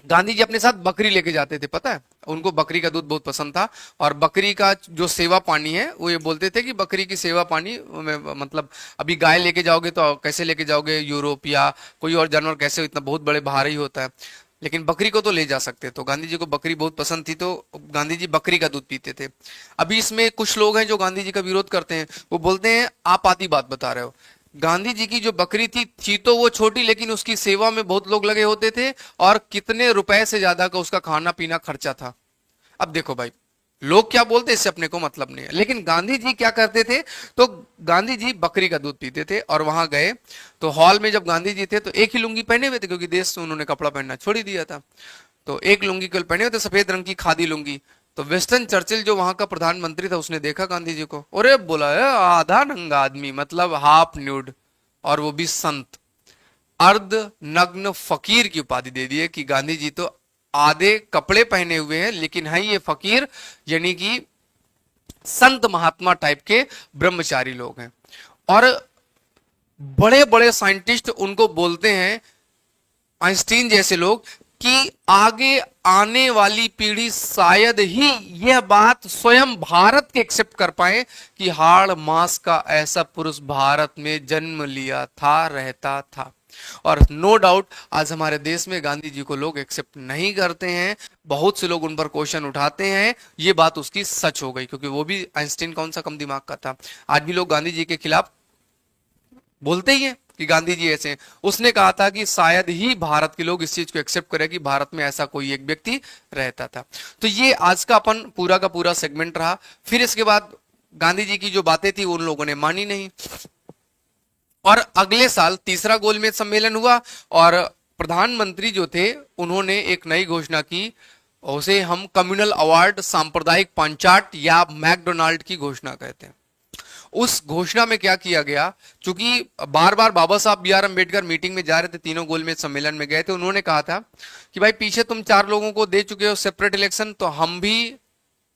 गांधी जी अपने साथ बकरी लेके जाते थे, पता है उनको बकरी का दूध बहुत पसंद था। और बकरी का जो सेवा पानी है, वो ये बोलते थे कि बकरी की सेवा पानी में, मतलब अभी गाय लेके जाओगे तो कैसे लेके जाओगे यूरोप, या कोई और जानवर कैसे, इतना बहुत बड़े भारी होता है, लेकिन बकरी को तो ले जा सकते। तो गांधी जी को बकरी बहुत पसंद थी, तो गांधी जी बकरी का दूध पीते थे। अभी इसमें कुछ लोग हैं जो गांधी जी का विरोध करते हैं, वो बोलते हैं आप आती बात बता रहे हो। गांधी जी की जो बकरी थी तो वो छोटी, लेकिन उसकी सेवा में बहुत लोग लगे होते थे, और कितने रुपए से ज्यादा का उसका खाना पीना खर्चा था। अब देखो भाई, लोग क्या बोलते इससे अपने को मतलब नहीं है, लेकिन गांधी जी क्या करते थे? तो गांधी जी बकरी का दूध पीते थे। और वहां गए तो हॉल में जब गांधी जी थे तो एक ही लुंगी पहने हुए थे, क्योंकि देश से उन्होंने कपड़ा पहनना छोड़ ही दिया था। तो एक लुंगी केवल पहने हुए थे, सफेद रंग की खादी लुंगी। तो वेस्टर्न चर्चिल जो वहां का प्रधानमंत्री था, उसने देखा गांधी जी को, अरे बोला आधा नंगा आदमी, मतलब हाफ न्यूड, और वो भी संत, अर्ध नग्न फकीर की उपाधि दे दी है कि गांधी जी तो आधे कपड़े पहने हुए हैं, लेकिन हैं ये फकीर, यानी कि संत महात्मा टाइप के ब्रह्मचारी लोग हैं। और बड़े बड़े साइंटिस्ट उनको बोलते हैं, आइंस्टीन जैसे लोग, कि आगे आने वाली पीढ़ी शायद ही यह बात स्वयं भारत के एक्सेप्ट कर पाए कि हाड़ मास का ऐसा पुरुष भारत में जन्म लिया था, रहता था। और नो डाउट आज हमारे देश में गांधी जी को लोग एक्सेप्ट नहीं करते हैं, बहुत से लोग उन पर क्वेश्चन उठाते हैं। ये बात उसकी सच हो गई, क्योंकि वो भी आइंस्टीन कौन सा कम दिमाग का था। आज भी लोग गांधी जी के खिलाफ बोलते ही हैं कि गांधी जी ऐसे हैं। उसने कहा था कि शायद ही भारत के लोग इस चीज को एक्सेप्ट करें कि भारत में ऐसा कोई एक व्यक्ति रहता था। तो ये आज का अपन पूरा का पूरा सेगमेंट रहा। फिर इसके बाद गांधी जी की जो बातें थी उन लोगों ने मानी नहीं, और अगले साल तीसरा गोलमेज सम्मेलन हुआ, और प्रधानमंत्री जो थे उन्होंने एक नई घोषणा की, उसे हम कम्युनल अवार्ड, सांप्रदायिक पंचाट या मैकडोनाल्ड की घोषणा कहते हैं। उस घोषणा में क्या किया गया, क्योंकि बार बार बाबा साहब बी आर अम्बेडकर मीटिंग में जा रहे थे, तीनों गोलमेज सम्मेलन में गए थे, उन्होंने कहा था कि भाई पीछे तुम 4 लोगों को दे चुके हो सेपरेट इलेक्शन, तो हम भी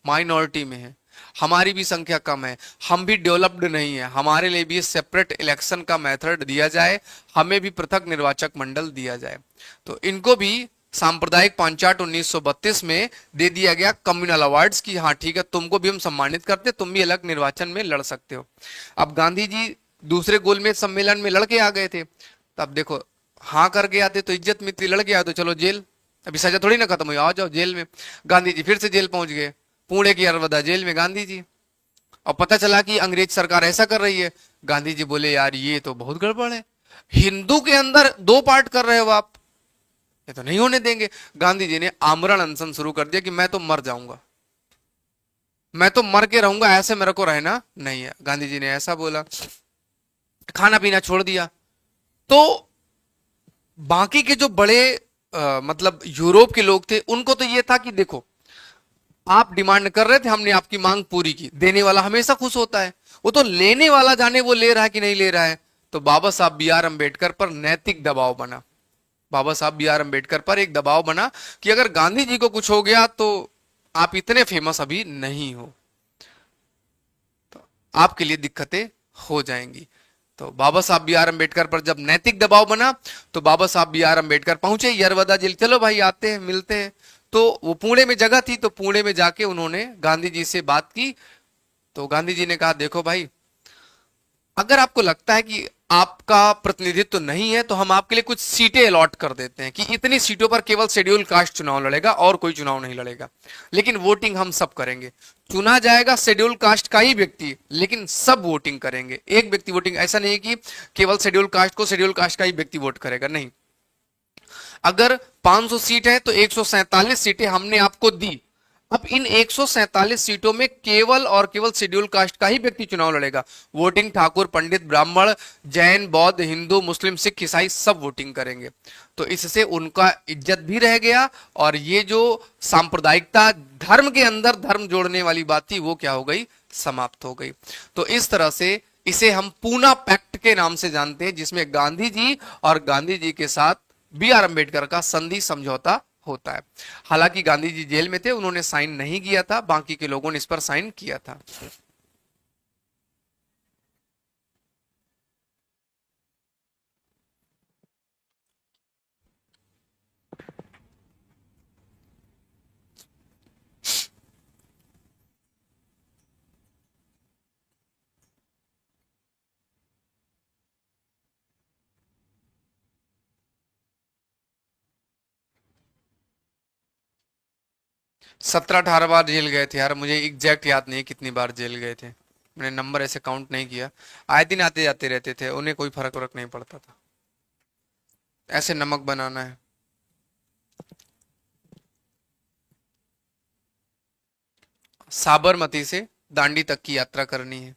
माइनॉरिटी में हैं, हमारी भी संख्या कम है, हम भी डेवलप्ड नहीं है, हमारे लिए भी सेपरेट इलेक्शन का मेथड दिया जाए, हमें भी पृथक निर्वाचक मंडल दिया जाए। तो इनको भी सांप्रदायिक पंचाट 1932 में दे दिया गया कम्युनल अवार्ड्स की, हाँ ठीक है तुमको भी हम सम्मानित करते, तुम भी अलग निर्वाचन में लड़ सकते हो। अब गांधी जी दूसरे गोलमेज सम्मेलन में लड़के आ गए थे, तब देखो हाँ करके आते तो इज्जत मिलती, लड़के आते तो चलो जेल, अभी सजा थोड़ी ना खत्म हुई, आ जाओ जेल में। गांधी जी फिर से जेल पहुंच गए, पुणे की अरवदा जेल में गांधी जी। और पता चला कि अंग्रेज सरकार ऐसा कर रही है, गांधी जी बोले यार ये तो बहुत गड़बड़ है, हिंदू के अंदर 2 पार्ट कर रहे हो आप, ये तो नहीं होने देंगे। गांधी जी ने आमरण अनशन शुरू कर दिया कि मैं तो मर जाऊंगा, मैं तो मर के रहूंगा, ऐसे मेरे को रहना नहीं है। गांधी जी ने ऐसा बोला, खाना पीना छोड़ दिया। तो बाकी के जो बड़े मतलब यूरोप के लोग थे, उनको तो ये था कि देखो आप डिमांड कर रहे थे, हमने आपकी मांग पूरी की, देने वाला हमेशा खुश होता है, वो तो लेने वाला जाने वो ले रहा है कि नहीं ले रहा है। तो बाबा साहब बी आर अम्बेडकर पर नैतिक दबाव बना, बाबा साहब बी आर अम्बेडकर पर एक दबाव बना कि अगर गांधी जी को कुछ हो गया तो आप इतने फेमस अभी नहीं हो, तो आपके लिए दिक्कतें हो जाएंगी। तो बाबा साहब बी आर अम्बेडकर पर जब नैतिक दबाव बना, तो बाबा साहब बी आर अम्बेडकर पहुंचे यरवदा जेल, चलो भाई आते हैं मिलते हैं। तो वो पुणे में जगह थी, तो पुणे में जाके उन्होंने गांधी जी से बात की। तो गांधी जी ने कहा देखो भाई, अगर आपको लगता है कि आपका प्रतिनिधित्व तो नहीं है, तो हम आपके लिए कुछ सीटें अलॉट कर देते हैं कि इतनी सीटों पर केवल शेड्यूल कास्ट चुनाव लड़ेगा और कोई चुनाव नहीं लड़ेगा, लेकिन वोटिंग हम सब करेंगे, चुना जाएगा शेड्यूल कास्ट का ही व्यक्ति, लेकिन सब वोटिंग करेंगे, एक व्यक्ति वोटिंग, ऐसा नहीं है कि केवल शेड्यूल कास्ट को शेड्यूल कास्ट का ही व्यक्ति वोट करेगा, नहीं। अगर 500 सीट है तो 147 सीटें हमने आपको दी। अब इन 147 सीटों में केवल और केवल शेड्यूल कास्ट का ही व्यक्ति चुनाव लड़ेगा, वोटिंग ठाकुर पंडित ब्राह्मण जैन बौद्ध हिंदू मुस्लिम सिख ईसाई सब वोटिंग करेंगे। तो इससे उनका इज्जत भी रह गया, और ये जो सांप्रदायिकता धर्म के अंदर धर्म जोड़ने वाली बात थी वो क्या हो गई, समाप्त हो गई। तो इस तरह से इसे हम पूना पैक्ट के नाम से जानते हैं, जिसमें गांधी जी और गांधी जी के साथ बी आर अम्बेडकर का संधि समझौता होता है। हालांकि गांधी जी जेल में थे, उन्होंने साइन नहीं किया था, बाकी के लोगों ने इस पर साइन किया था। 17-18 बार जेल गए थे यार, मुझे एग्जैक्ट याद नहीं कितनी बार जेल गए थे, मैंने नंबर ऐसे काउंट नहीं किया। आए दिन आते जाते रहते थे, उन्हें कोई फर्क वरक नहीं पड़ता था, ऐसे नमक बनाना है। साबरमती से दांडी तक की यात्रा करनी है।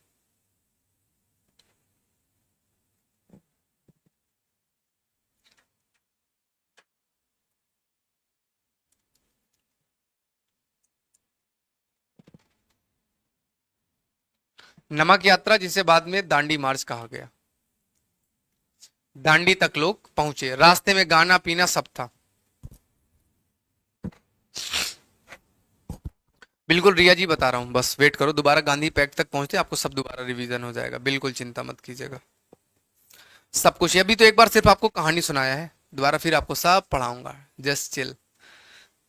नमक यात्रा, जिसे बाद में दांडी मार्च कहा गया। दांडी तक लोग पहुंचे, रास्ते में गाना पीना सब था। बिल्कुल रिया जी बता रहा हूँ, बस वेट करो, दोबारा गांधी पैक्ट तक पहुंचते आपको सब दोबारा रिवीजन हो जाएगा, बिल्कुल चिंता मत कीजिएगा। सब कुछ अभी तो एक बार सिर्फ आपको कहानी सुनाया है, दोबारा फिर आपको सब पढ़ाऊंगा, जस्ट चिल।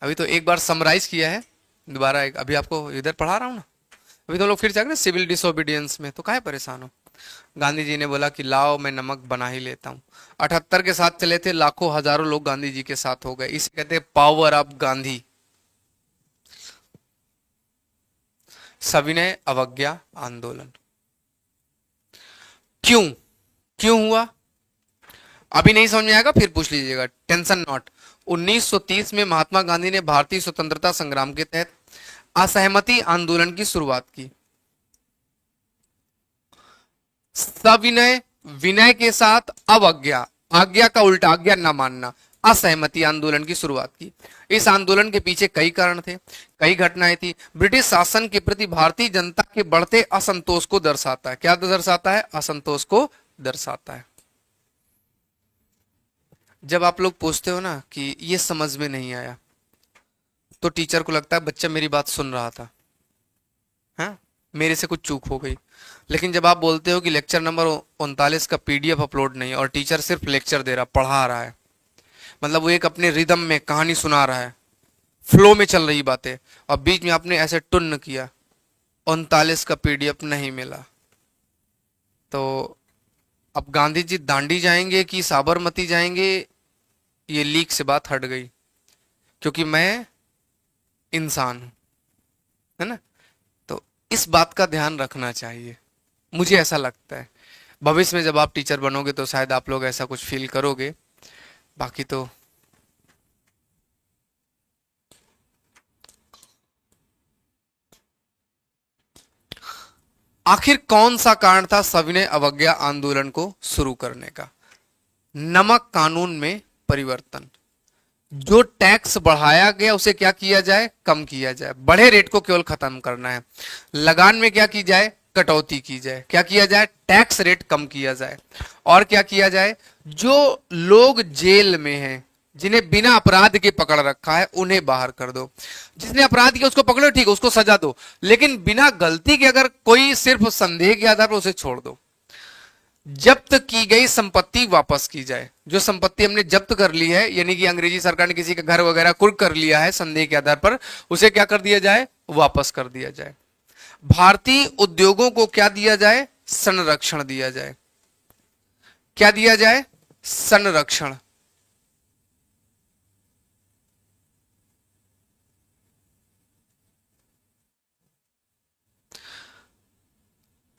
अभी तो एक बार समराइज किया है, दोबारा एक अभी आपको इधर पढ़ा रहा हूँ ना। अभी तो लोग फिर जाएंगे सिविल डिसोबीडियंस में, तो काहे परेशान हो। गांधी जी ने बोला कि लाओ मैं नमक बना ही लेता हूँ। 78 के साथ चले थे, लाखों हजारों लोग गांधी जी के साथ हो गए, इसे कहते हैं पावर ऑफ गांधी। सविनय अवज्ञा आंदोलन क्यों, क्यों हुआ, अभी नहीं समझ में आएगा फिर पूछ लीजिएगा, टेंशन नॉट। 1930 में महात्मा गांधी ने भारतीय स्वतंत्रता संग्राम के तहत असहमति आंदोलन की शुरुआत की। सविनय, विनय के साथ अवज्ञा, आज्ञा का उल्टा आज्ञा न मानना, असहमति आंदोलन की शुरुआत की। इस आंदोलन के पीछे कई कारण थे, कई घटनाएं थी। ब्रिटिश शासन के प्रति भारतीय जनता के बढ़ते असंतोष को दर्शाता है। क्या दर्शाता है, असंतोष को दर्शाता है। जब आप लोग पूछते हो ना कि ये समझ में नहीं आया, तो टीचर को लगता है बच्चा मेरी बात सुन रहा था, हाँ मेरे से कुछ चूक हो गई। लेकिन जब आप बोलते हो कि लेक्चर नंबर 39 का पीडीएफ अपलोड नहीं और टीचर सिर्फ लेक्चर दे रहा, पढ़ा रहा है, मतलब वो एक अपने रिदम में कहानी सुना रहा है, फ्लो में चल रही बातें, और बीच में आपने ऐसे टुन्न किया, 39 का पीडीएफ नहीं मिला, तो अब गांधी जी दांडी जाएंगे कि साबरमती जाएंगे, ये लीक से बात हट गई, क्योंकि मैं इंसान हूं, है ना। तो इस बात का ध्यान रखना चाहिए, मुझे ऐसा लगता है। भविष्य में जब आप टीचर बनोगे तो शायद आप लोग ऐसा कुछ फील करोगे, बाकी तो आखिर कौन सा कारण था सविनय अवज्ञा आंदोलन को शुरू करने का। नमक कानून में परिवर्तन, जो टैक्स बढ़ाया गया उसे क्या किया जाए, कम किया जाए, बढ़े रेट को केवल खत्म करना है। लगान में क्या की जाए, कटौती की जाए। क्या किया जाए, टैक्स रेट कम किया जाए। और क्या किया जाए, जो लोग जेल में हैं, जिन्हें बिना अपराध के पकड़ रखा है, उन्हें बाहर कर दो। जिसने अपराध किया उसको पकड़ो, ठीक है, उसको सजा दो, लेकिन बिना गलती के अगर कोई सिर्फ संदेह के आधार पर उसे छोड़ दो। जब्त की गई संपत्ति वापस की जाए। जो संपत्ति हमने जब्त कर ली है, यानी कि अंग्रेजी सरकार ने किसी का घर वगैरह कुर्क कर लिया है संदेह के आधार पर, उसे क्या कर दिया जाए, वापस कर दिया जाए। भारतीय उद्योगों को क्या दिया जाए, संरक्षण दिया जाए। क्या दिया जाए, संरक्षण।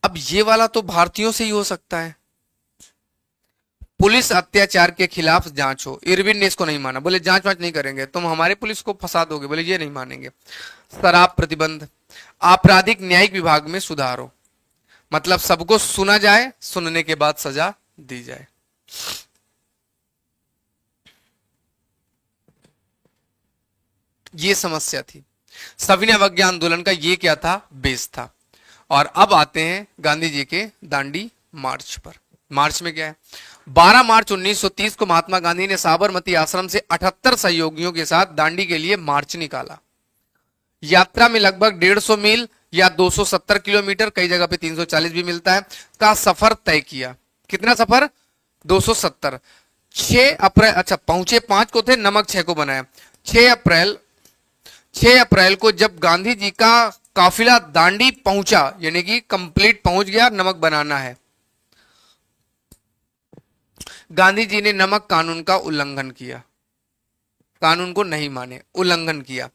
अब ये वाला तो भारतीयों से ही हो सकता है। पुलिस अत्याचार के खिलाफ जांच हो, इरविन ने इसको नहीं माना, बोले जांच वांच नहीं करेंगे, तुम हमारे पुलिस को फंसा दोगे, बोले ये नहीं मानेंगे। शराब प्रतिबंध, आपराधिक न्यायिक विभाग में सुधार हो, मतलब सबको सुना जाए, सुनने के बाद सजा दी जाए। ये समस्या थी। सविनय अवज्ञा आंदोलन का ये क्या था, बेस था। और अब आते हैं गांधी जी के दांडी मार्च पर। मार्च में क्या है, 12 मार्च 1930 को महात्मा गांधी ने साबरमती आश्रम से 78 सहयोगियों के साथ दांडी के लिए मार्च निकाला। यात्रा में लगभग 150 मील या 270 किलोमीटर, कई जगह पे 340 भी मिलता है, का सफर तय किया। कितना सफर, 270। 6 अप्रैल, अच्छा पहुंचे 5 को थे, नमक 6 को बनाया। 6 अप्रैल को जब गांधी जी का काफिला दांडी पहुंचा, यानी कि कंप्लीट पहुंच गया, नमक बनाना है, गांधी जी ने नमक कानून का उल्लंघन किया, कानून को नहीं माने, उल्लंघन किया,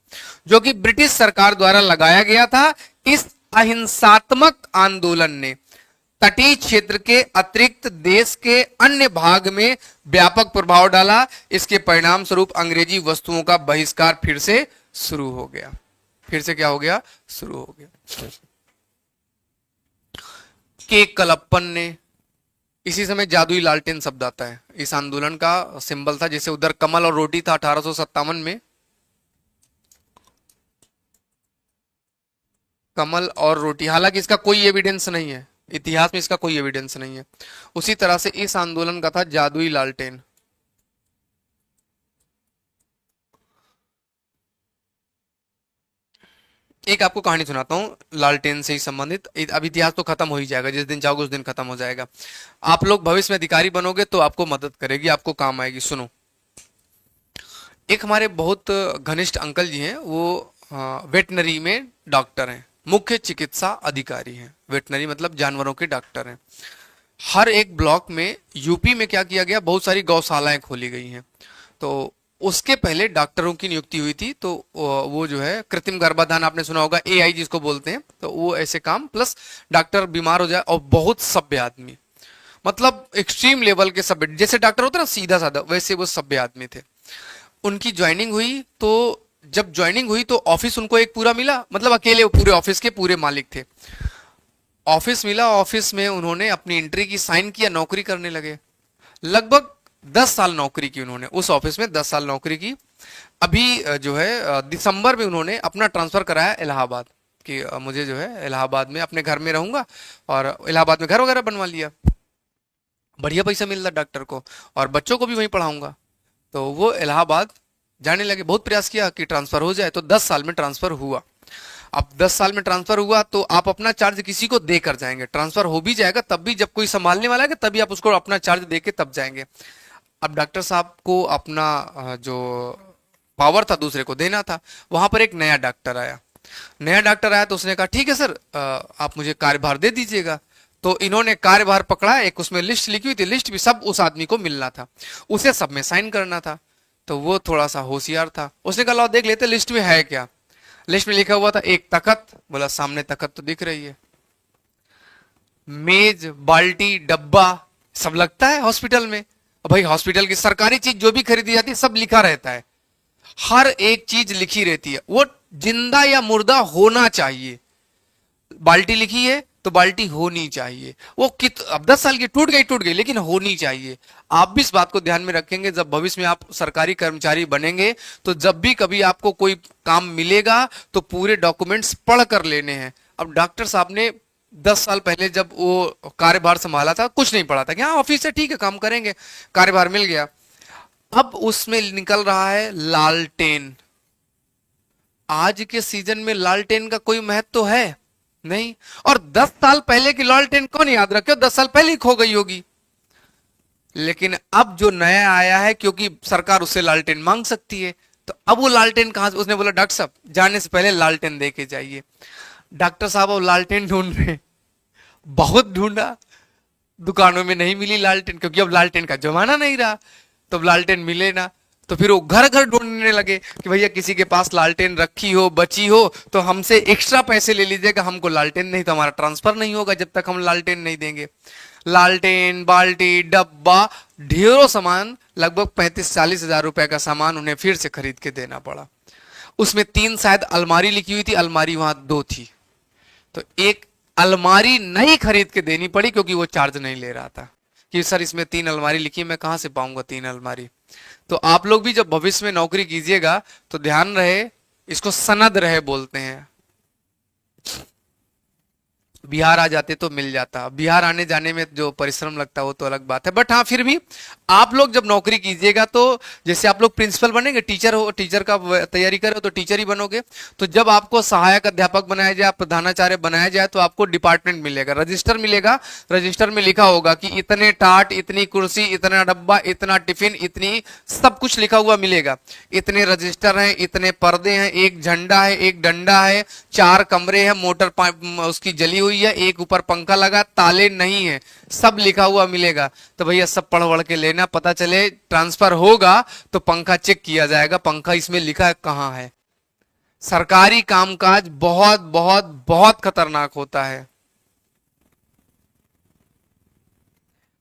जो कि ब्रिटिश सरकार द्वारा लगाया गया था। इस अहिंसात्मक आंदोलन ने तटीय क्षेत्र के अतिरिक्त देश के अन्य भाग में व्यापक प्रभाव डाला। इसके परिणाम स्वरूप अंग्रेजी वस्तुओं का बहिष्कार फिर से शुरू हो गया। फिर से क्या हो गया, शुरू हो गया। के कलप्पन ने, इसी समय जादुई लालटेन शब्द आता है, इस आंदोलन का सिंबल था। जैसे उधर कमल और रोटी था 1857 में, कमल और रोटी, हालांकि इसका कोई एविडेंस नहीं है, इतिहास में इसका कोई एविडेंस नहीं है। उसी तरह से इस आंदोलन का था जादुई लालटेन। एक आपको कहानी सुनाता हूँ लालटेन से ही संबंधित। अब इतिहास तो खत्म हो ही जाएगा, जिस दिन चाहोगे उस दिन खत्म हो जाएगा। आप लोग भविष्य में अधिकारी बनोगे तो आपको मदद करेगी, आपको काम आएगी। सुनो, एक हमारे बहुत घनिष्ठ अंकल जी हैं, वो वेटनरी में डॉक्टर हैं, मुख्य चिकित्सा अधिकारी हैं। वेटनरी मतलब जानवरों के डॉक्टर हैं। हर एक ब्लॉक में, यूपी में क्या किया गया, बहुत सारी गौशालाएं खोली गई हैं। तो उसके पहले डॉक्टरों की नियुक्ति हुई थी। तो वो जो है कृत्रिम गर्भाधान, आपने सुना होगा, एआई जिसको बोलते हैं, तो वो ऐसे काम, प्लस डॉक्टर बीमार हो जाए, और बहुत सभ्य आदमी, मतलब एक्सट्रीम लेवल के सभ्य, जैसे डॉक्टर होते हैं ना सीधा साधा, वैसे वो सभ्य आदमी थे। उनकी ज्वाइनिंग हुई, तो जब ज्वाइनिंग हुई तो ऑफिस उनको एक पूरा मिला, मतलब अकेले वो पूरे ऑफिस के पूरे मालिक थे। ऑफिस मिला, ऑफिस में उन्होंने अपनी एंट्री की, साइन किया, नौकरी करने लगे। लगभग 10 साल नौकरी की उन्होंने उस ऑफिस में, 10 साल नौकरी की। अभी जो है दिसंबर में उन्होंने अपना ट्रांसफर कराया इलाहाबाद, कि मुझे जो है इलाहाबाद में अपने घर में रहूंगा, और इलाहाबाद में घर वगैरह बनवा लिया। बढ़िया पैसा मिल रहा डॉक्टर को, और बच्चों को भी वहीं पढ़ाऊंगा। तो वो इलाहाबाद जाने लगे, बहुत प्रयास किया कि ट्रांसफर हो जाए, तो 10 साल में ट्रांसफर हुआ। अब 10 साल में ट्रांसफर हुआ तो आप अपना चार्ज किसी को देकर जाएंगे, ट्रांसफर हो भी जाएगा तब भी, जब कोई संभालने वाला है तभी आप उसको अपना चार्ज दे के तब जाएंगे। अब डॉक्टर साहब को अपना जो पावर था दूसरे को देना था। वहां पर एक नया डॉक्टर आया। नया डॉक्टर आया तो उसने कहा ठीक है सर, आप मुझे कार्यभार दे दीजिएगा। तो इन्होंने कार्यभार पकड़ा, एक उसमें लिस्ट लिखी हुई थी, लिस्ट भी सब उस आदमी को मिलना था, उसे सब में साइन करना था। तो वो थोड़ा सा होशियार था, उसने कहा लाओ देख लेते लिस्ट में है क्या। लिस्ट में लिखा हुआ था एक तखत, बोला सामने तखत तो दिख रही है, मेज, बाल्टी, डब्बा, सब लगता है हॉस्पिटल में। अब भाई हॉस्पिटल की सरकारी चीज जो भी खरीदी जाती है सब लिखा रहता है, हर एक चीज लिखी रहती है, वो जिंदा या मुर्दा होना चाहिए। बाल्टी लिखी है तो बाल्टी होनी चाहिए। वो कित अब 10 साल की टूट गई लेकिन होनी चाहिए। आप भी इस बात को ध्यान में रखेंगे, जब भविष्य में आप सरकारी कर्मचारी बनेंगे तो जब भी कभी आपको कोई काम मिलेगा तो पूरे डॉक्यूमेंट्स पढ़ कर लेने हैं। अब डॉक्टर साहब ने 10 साल पहले जब वो कार्यभार संभाला था, कुछ नहीं पढ़ा था कि हाँ ऑफिस से ठीक है काम करेंगे, कार्यभार मिल गया। अब उसमें निकल रहा है लालटेन। आज के सीजन में लालटेन का कोई महत्व तो है नहीं। और 10 साल पहले की लालटेन कौन याद रखे, 10 साल पहले ही खो गई होगी। लेकिन अब जो नया आया है, क्योंकि सरकार उससे लालटेन मांग सकती है, तो अब वो लालटेन कहां से, उसने बोला डॉक्टर साहब जाने से पहले लालटेन दे के जाइए। डॉक्टर साहब अब लालटेन ढूंढ रहे हैं। बहुत ढूंढा, दुकानों में नहीं मिली लालटेन, क्योंकि अब लालटेन का जमाना नहीं रहा, तो अब लालटेन मिले ना। तो फिर वो घर घर ढूंढने लगे कि भैया किसी के पास लालटेन रखी हो, बची हो, तो हमसे एक्स्ट्रा पैसे ले लीजिएगा, हमको लालटेन नहीं तो हमारा ट्रांसफर नहीं होगा जब तक हम लालटेन नहीं देंगे। लालटेन, बाल्टी, डब्बा, ढेरों सामान, लगभग 35-40 हजार रुपए का सामान उन्हें फिर से खरीद के देना पड़ा। उसमें 3 शायद अलमारी लिखी हुई थी, अलमारी वहां 2 थी। तो एक अलमारी नई खरीद के देनी पड़ी, क्योंकि वो चार्ज नहीं ले रहा था कि सर इसमें 3 अलमारी लिखी है, मैं कहां से पाऊंगा 3 अलमारी। तो आप लोग भी जब भविष्य में नौकरी कीजिएगा तो ध्यान रहे, इसको सनद रहे बोलते हैं। बिहार आ जाते तो मिल जाता, बिहार आने जाने में जो परिश्रम लगता है वो तो अलग बात है, बट हाँ फिर भी आप लोग जब नौकरी कीजिएगा तो, जैसे आप लोग प्रिंसिपल बनेंगे, टीचर हो, टीचर का तैयारी करो तो टीचर ही बनोगे। तो जब आपको सहायक अध्यापक बनाया जाए, प्रधानाचार्य बनाया जाए, तो आपको डिपार्टमेंट मिलेगा, रजिस्टर मिलेगा। रजिस्टर में लिखा होगा कि इतने टाट, इतनी कुर्सी, इतना डब्बा, इतना टिफिन, इतनी, सब कुछ लिखा हुआ मिलेगा। इतने रजिस्टर हैं, इतने पर्दे हैं, एक झंडा है, एक डंडा है, 4 कमरे हैं, मोटर उसकी जली हुई है, एक ऊपर पंखा लगा, ताले नहीं है, सब लिखा हुआ मिलेगा। तो भैया सब पढ़ वढ़ के लेना, पता चले ट्रांसफर होगा तो पंखा चेक किया जाएगा, पंखा इसमें लिखा है कहाँ है। सरकारी कामकाज बहुत बहुत बहुत खतरनाक होता है।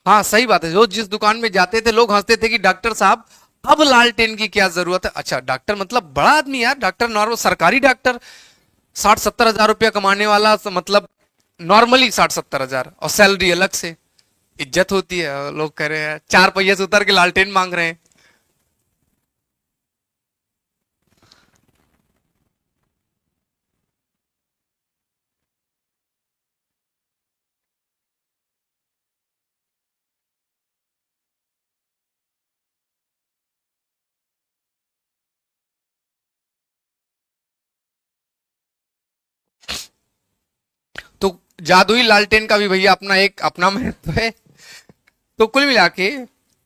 हाँ सही बात है, रोज जिस दुकान में जाते थे लोग हंसते थे कि डॉक्टर साहब अब लालटेन की क्या जरूरत है। अच्छा डॉक्टर मतलब बड़ा आदमी यार, डॉक्टर नॉर्मल सरकारी डॉक्टर, 60-70 हजार रुपया कमाने वाला, मतलब नॉर्मली 60-70 हजार, और सैलरी अलग से, इज्जत होती है। और लोग कह रहे हैं 4 पहिए से उतर के लालटेन मांग रहे हैं। जादुई लालटेन का भी भैया अपना एक अपना महत्व है। तो कुल मिला के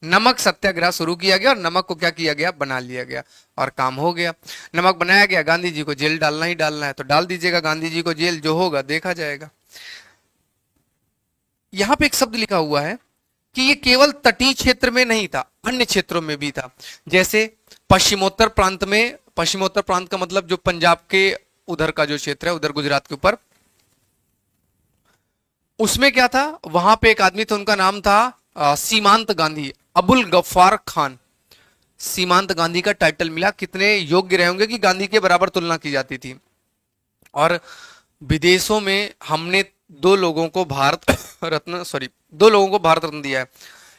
नमक सत्याग्रह शुरू किया गया और नमक को क्या किया गया, बना लिया गया और काम हो गया। नमक बनाया गया, गांधी जी को जेल डालना ही डालना है तो डाल दीजिएगा गांधी जी को जेल, जो होगा देखा जाएगा। यहां पे एक शब्द लिखा हुआ है कि ये केवल तटीय क्षेत्र में नहीं था, अन्य क्षेत्रों में भी था। जैसे पश्चिमोत्तर प्रांत में, पश्चिमोत्तर प्रांत का मतलब जो पंजाब के उधर का जो क्षेत्र है, उधर गुजरात के ऊपर, उसमें क्या था, वहां पे एक आदमी था, उनका नाम था सीमांत गांधी, अबुल गफ्फार खान। सीमांत गांधी का टाइटल मिला, कितने योग्य रहे होंगे कि गांधी के बराबर तुलना की जाती थी। और विदेशों में हमने दो लोगों को भारत रत्न, सॉरी, दो लोगों को भारत रत्न दिया है।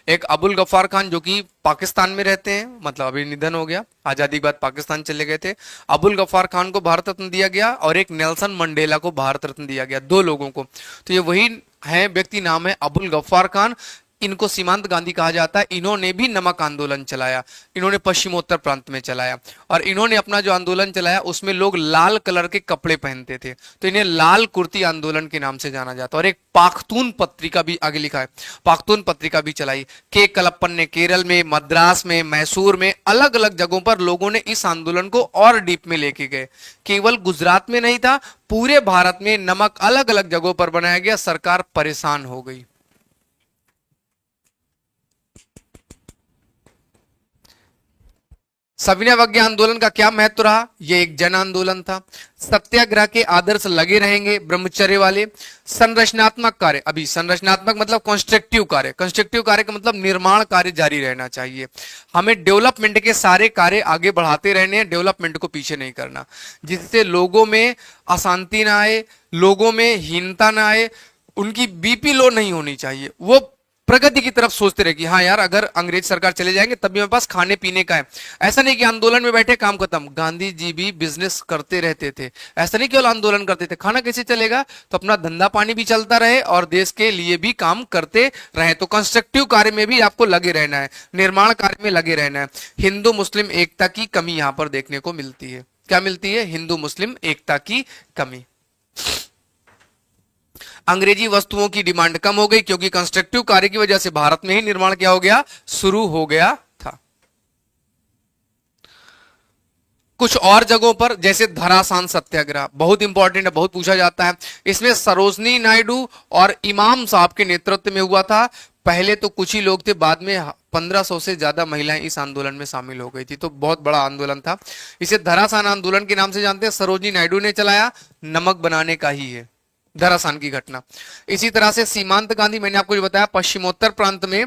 एक अबुल गफ्फार खान जो कि पाकिस्तान में रहते हैं, मतलब अभी निधन हो गया, आजादी के बाद पाकिस्तान चले गए थे। अबुल गफ्फार खान को भारत रत्न दिया गया और एक नेल्सन मंडेला को भारत रत्न दिया गया, दो लोगों को। तो ये वही है व्यक्ति, नाम है अबुल गफ्फार खान। इनको सीमांत गांधी कहा जाता है। इन्होंने भी नमक आंदोलन चलाया, इन्होंने पश्चिमोत्तर प्रांत में चलाया और इन्होंने अपना जो आंदोलन चलाया उसमें लोग लाल कलर के कपड़े पहनते थे, तो इन्हें लाल कुर्ती आंदोलन के नाम से जाना जाता है। और एक पाख्तून पत्रिका भी आगे लिखा है, पाख्तून पत्रिका भी चलाई। के कलप्पन ने केरल में, मद्रास में, मैसूर में, अलग अलग जगहों पर लोगों ने इस आंदोलन को और डीप में लेके गए। केवल गुजरात में नहीं था, पूरे भारत में नमक अलग अलग जगहों पर बनाया गया। सरकार परेशान हो गई। सविनय अवज्ञा आंदोलन का क्या महत्व रहा, यह एक जन आंदोलन था। सत्याग्रह के आदर्श लगे रहेंगे, ब्रह्मचर्य वाले। संरचनात्मक कार्य, अभी संरचनात्मक मतलब कंस्ट्रक्टिव कार्य, कंस्ट्रक्टिव कार्य का मतलब निर्माण कार्य जारी रहना चाहिए। हमें डेवलपमेंट के सारे कार्य आगे बढ़ाते रहने हैं, डेवलपमेंट को पीछे नहीं करना, जिससे लोगों में अशांति ना आए, लोगों में हीनता ना आए, उनकी बीपी लो नहीं होनी चाहिए। वो प्रगति की तरफ सोचते रहे कि हाँ यार, अगर अंग्रेज सरकार चले जाएंगे तब भी हमारे पास खाने पीने का है। ऐसा नहीं कि आंदोलन में बैठे काम खत्म। गांधी जी भी बिजनेस करते रहते थे, ऐसा नहीं केवल आंदोलन करते थे। खाना कैसे चलेगा, तो अपना धंधा पानी भी चलता रहे और देश के लिए भी काम करते रहे। तो कंस्ट्रक्टिव कार्य में भी आपको लगे रहना है, निर्माण कार्य में लगे रहना है। हिंदू मुस्लिम एकता की कमी यहां पर देखने को मिलती है। क्या मिलती है, हिंदू मुस्लिम एकता की कमी। अंग्रेजी वस्तुओं की डिमांड कम हो गई क्योंकि कंस्ट्रक्टिव कार्य की वजह से भारत में ही निर्माण क्या हो गया, शुरू हो गया था। कुछ और जगहों पर जैसे धरासान सत्याग्रह बहुत इंपॉर्टेंट है, बहुत पूछा जाता है। इसमें सरोजनी नायडू और इमाम साहब के नेतृत्व में हुआ था। पहले तो कुछ ही लोग थे, बाद में 1500 से ज्यादा महिलाएं इस आंदोलन में शामिल हो गई थी, तो बहुत बड़ा आंदोलन था। इसे धरासान आंदोलन के नाम से जानते हैं। सरोजनी नायडू ने चलाया, नमक बनाने का ही है धरासान की घटना। इसी तरह से सीमांत गांधी, मैंने आपको जो बताया, पश्चिमोत्तर प्रांत में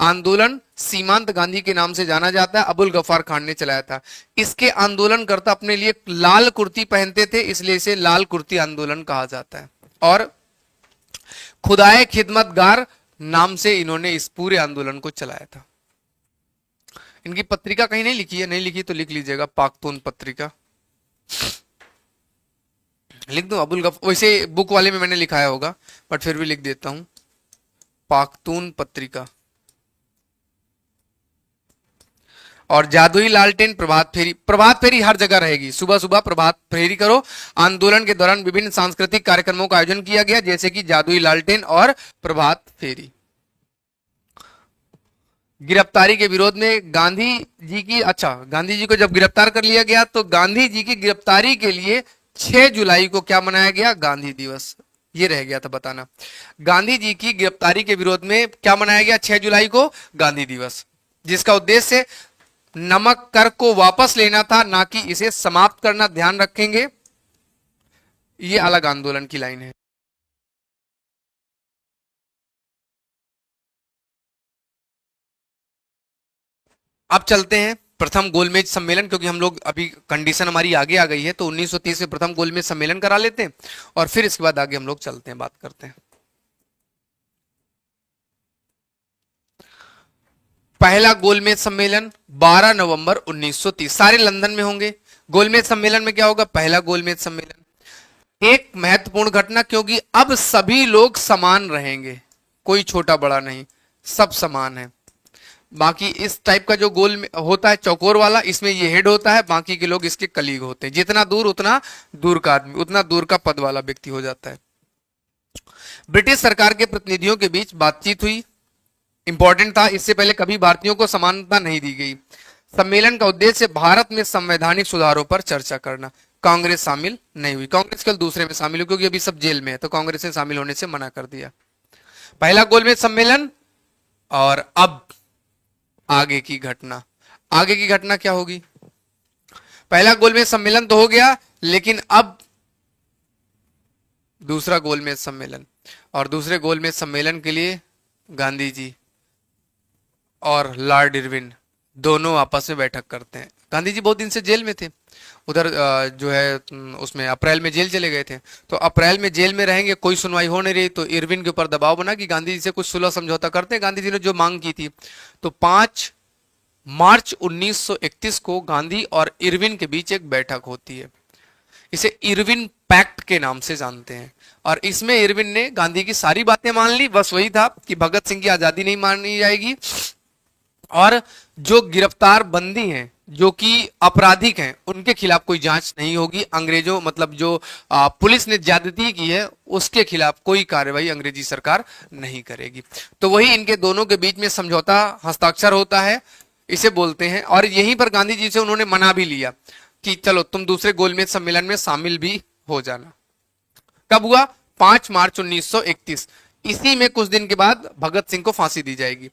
आंदोलन सीमांत गांधी के नाम से जाना जाता है, अबुल गफ्फार खान ने चलाया था। इसके आंदोलनकर्ता अपने लिए लाल कुर्ती पहनते थे, इसलिए इसे लाल कुर्ती आंदोलन कहा जाता है। और खुदाए खिदमतगार नाम से इन्होंने इस पूरे आंदोलन को चलाया था। इनकी पत्रिका कहीं नहीं लिखी है, नहीं लिखी तो लिख लीजिएगा, पाख्तून पत्रिका लिख दो। अबुल गफ, वैसे बुक वाले में मैंने लिखाया होगा बट फिर भी लिख देता हूं, पाख्तून पत्रिका। और जादुई लालटेन, प्रभात फेरी। प्रभात फेरी हर जगह रहेगी, सुबह सुबह प्रभात फेरी करो। आंदोलन के दौरान विभिन्न सांस्कृतिक कार्यक्रमों का आयोजन किया गया, जैसे कि जादुई लालटेन और प्रभात फेरी। गिरफ्तारी के विरोध में गांधी जी की, अच्छा, गांधी जी को जब गिरफ्तार कर लिया गया तो गांधी जी की गिरफ्तारी के लिए 6 जुलाई को क्या मनाया गया, गांधी दिवस। ये रह गया था बताना। गांधी जी की गिरफ्तारी के विरोध में क्या मनाया गया 6 जुलाई को, गांधी दिवस, जिसका उद्देश्य नमक कर को वापस लेना था, ना कि इसे समाप्त करना। ध्यान रखेंगे, ये अलग आंदोलन की लाइन है। अब चलते हैं प्रथम गोलमेज सम्मेलन, क्योंकि हम लोग अभी कंडीशन हमारी आगे आ गई है, तो 1930 में प्रथम गोलमेज सम्मेलन करा लेते हैं और फिर इसके बाद आगे हम लोग चलते हैं, बात करते हैं। पहला गोलमेज सम्मेलन 12 नवंबर 1930, सारे लंदन में होंगे। गोलमेज सम्मेलन में क्या होगा, पहला गोलमेज सम्मेलन। एक महत्वपूर्ण घटना, क्योंकि अब सभी लोग समान रहेंगे, कोई छोटा बड़ा नहीं, सब समान है। बाकी इस टाइप का जो गोल होता है चौकोर वाला, इसमें ये हेड होता है, बाकी के लोग इसके कलीग होते हैं। जितना दूर उतना दूर का आदमी, उतना दूर का पद वाला व्यक्ति हो जाता है। ब्रिटिश सरकार के प्रतिनिधियों के बीच बातचीत हुई, इंपॉर्टेंट था, इससे पहले कभी भारतीयों को समानता नहीं दी गई। सम्मेलन का उद्देश्य भारत में संवैधानिक सुधारों पर चर्चा करना। कांग्रेस शामिल नहीं हुई, कांग्रेस केवल दूसरे में शामिल हुई क्योंकि अभी सब जेल में है, तो कांग्रेस ने शामिल होने से मना कर दिया। पहला गोलमेज सम्मेलन। और अब आगे की घटना, आगे की घटना क्या होगी? पहला गोलमेज सम्मेलन तो हो गया, लेकिन अब दूसरा गोलमेज सम्मेलन। और दूसरे गोलमेज सम्मेलन के लिए गांधी जी और लॉर्ड इरविन दोनों आपस में बैठक करते हैं। गांधी जी बहुत दिन से जेल में थे, उधर जो है उसमें अप्रैल में जेल चले गए थे, तो अप्रैल में जेल में रहेंगे, कोई सुनवाई हो नहीं रही, तो इरविन के ऊपर दबाव बना कि गांधी जी से कुछ सुलह समझौता करते हैं। गांधी जी ने जो मांग की थी, तो 5 मार्च 1931 को गांधी और इरविन के बीच एक बैठक होती है। इसे इरविन पैक्ट के नाम से जानते हैं। और इसमें इरविन ने गांधी की सारी बातें मान ली, बस वही था कि भगत सिंह की आजादी नहीं मानी जाएगी, और जो गिरफ्तार बंदी हैं, जो कि आपराधिक हैं, उनके खिलाफ कोई जांच नहीं होगी। अंग्रेजों मतलब जो पुलिस ने ज्यादती की है उसके खिलाफ कोई कार्रवाई अंग्रेजी सरकार नहीं करेगी। तो वही इनके दोनों के बीच में समझौता हस्ताक्षर होता है, इसे बोलते हैं। और यहीं पर गांधी जी से उन्होंने मना भी लिया कि चलो तुम दूसरे गोलमेज सम्मेलन में शामिल भी हो जाना। कब हुआ? 5 मार्च 1931। इसी में कुछ दिन के बाद भगत सिंह को फांसी दी जाएगी।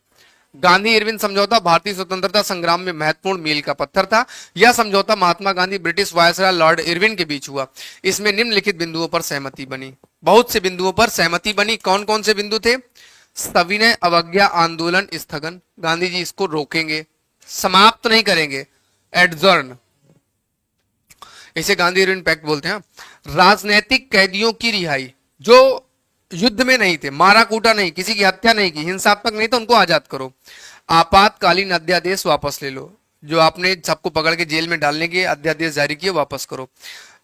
गांधी इरविन समझौता भारतीय स्वतंत्रता संग्राम में महत्वपूर्ण मील का पत्थर था। यह समझौता Mahatma Gandhi, British viceroy Lord Irwin के बीच हुआ। इसमें निम्नलिखित बिंदुओं पर सहमति बनी। बहुत से बिंदुओं पर सहमति बनी। कौन कौन से बिंदु थे? सविनय अवज्ञा आंदोलन स्थगन, गांधी जी इसको रोकेंगे, समाप्त नहीं करेंगे, एडजर्न, इसे गांधी इरविन पैक्ट बोलते हैं। राजनैतिक कैदियों की रिहाई, जो युद्ध में नहीं थे, मारा कूटा नहीं, किसी की हत्या नहीं की, हिंसात्मक नहीं, तो उनको आजाद करो। आपातकालीन अध्यादेश वापस ले लो, जो आपने सबको पकड़ के जेल में डालने के अध्यादेश जारी किए वापस करो।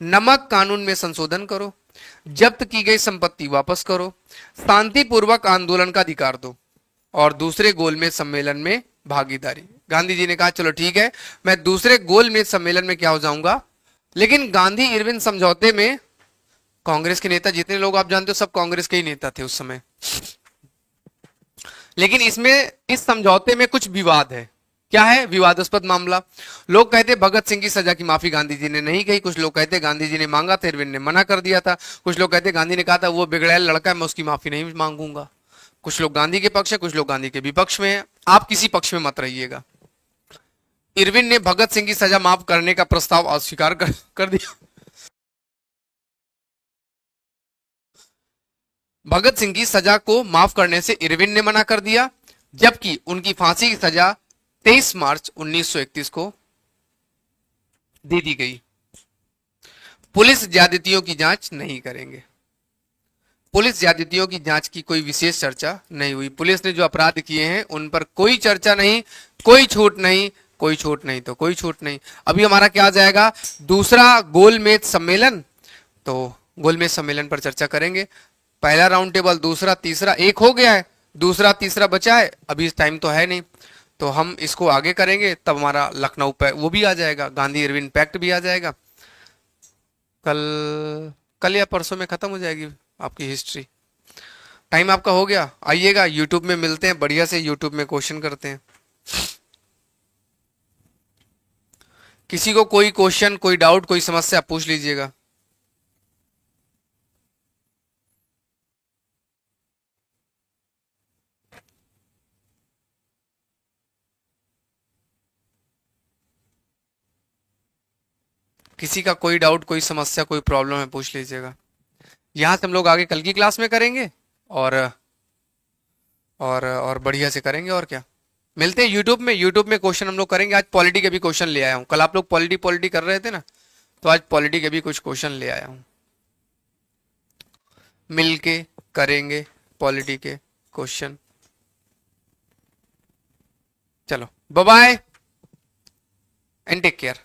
नमक कानून में संशोधन करो। जब्त की गई संपत्ति वापस करो। शांतिपूर्वक आंदोलन का अधिकार दो। और दूसरे गोलमेज सम्मेलन में भागीदारी। गांधी जी ने कहा चलो ठीक है, मैं दूसरे गोलमेज सम्मेलन में क्या हो जाऊंगा। लेकिन गांधी इरविन समझौते में कांग्रेस के नेता, जितने लोग आप जानते हो सब कांग्रेस के ही नेता थे उस समय। लेकिन इसमें, इस समझौते में कुछ विवाद है। क्या है? विवादास्पद मामला। लोग कहते भगत सिंह की सजा की माफी गांधी जी ने नहीं कही, कुछ लोग कहते गांधी जी ने मांगा था, इरविन ने मना कर दिया था। कुछ लोग कहते गांधी ने कहा था वो बिगड़ैल लड़का है, मैं उसकी माफी नहीं मांगूंगा। कुछ लोग गांधी के पक्ष है, कुछ लोग गांधी के विपक्ष में है। आप किसी पक्ष में मत रहिएगा। इरविन ने भगत सिंह की सजा माफ करने का प्रस्ताव अस्वीकार कर दिया। भगत सिंह की सजा को माफ करने से इरविन ने मना कर दिया, जबकि उनकी फांसी की सजा 23 मार्च 1931 को दे दी गई। पुलिस ज्यादतियों की जांच नहीं करेंगे। पुलिस ज्यादतियों की जांच की कोई विशेष चर्चा नहीं हुई। पुलिस ने जो अपराध किए हैं उन पर कोई चर्चा नहीं, कोई छूट नहीं, कोई छूट नहीं तो कोई छूट नहीं। अभी हमारा क्या आ जाएगा? दूसरा गोलमेज सम्मेलन। तो गोलमेज सम्मेलन पर चर्चा करेंगे। पहला राउंड टेबल, दूसरा, तीसरा, एक हो गया है, दूसरा तीसरा बचा है, अभी टाइम तो है नहीं, तो हम इसको आगे करेंगे, तब हमारा लखनऊ पे वो भी आ जाएगा, गांधी इरविन पैक्ट भी आ जाएगा। कल या परसों में खत्म हो जाएगी आपकी हिस्ट्री। टाइम आपका हो गया, आइएगा, यूट्यूब में मिलते हैं, बढ़िया से यूट्यूब में क्वेश्चन करते हैं। किसी को कोई क्वेश्चन, कोई डाउट, कोई समस्या पूछ लीजिएगा। किसी का कोई डाउट, कोई समस्या, कोई प्रॉब्लम है, पूछ लीजिएगा। यहां से हम लोग आगे कल की क्लास में करेंगे और और बढ़िया से करेंगे। और क्या, मिलते हैं यूट्यूब में। यूट्यूब में क्वेश्चन हम लोग करेंगे। आज पॉलिटी के भी क्वेश्चन ले आया हूं। कल आप लोग पॉलिटी पॉलिटी कर रहे थे ना, तो आज पॉलिटी के भी कुछ क्वेश्चन ले आया हूं। मिलके करेंगे पॉलिटी के क्वेश्चन। चलो, bye bye and take care.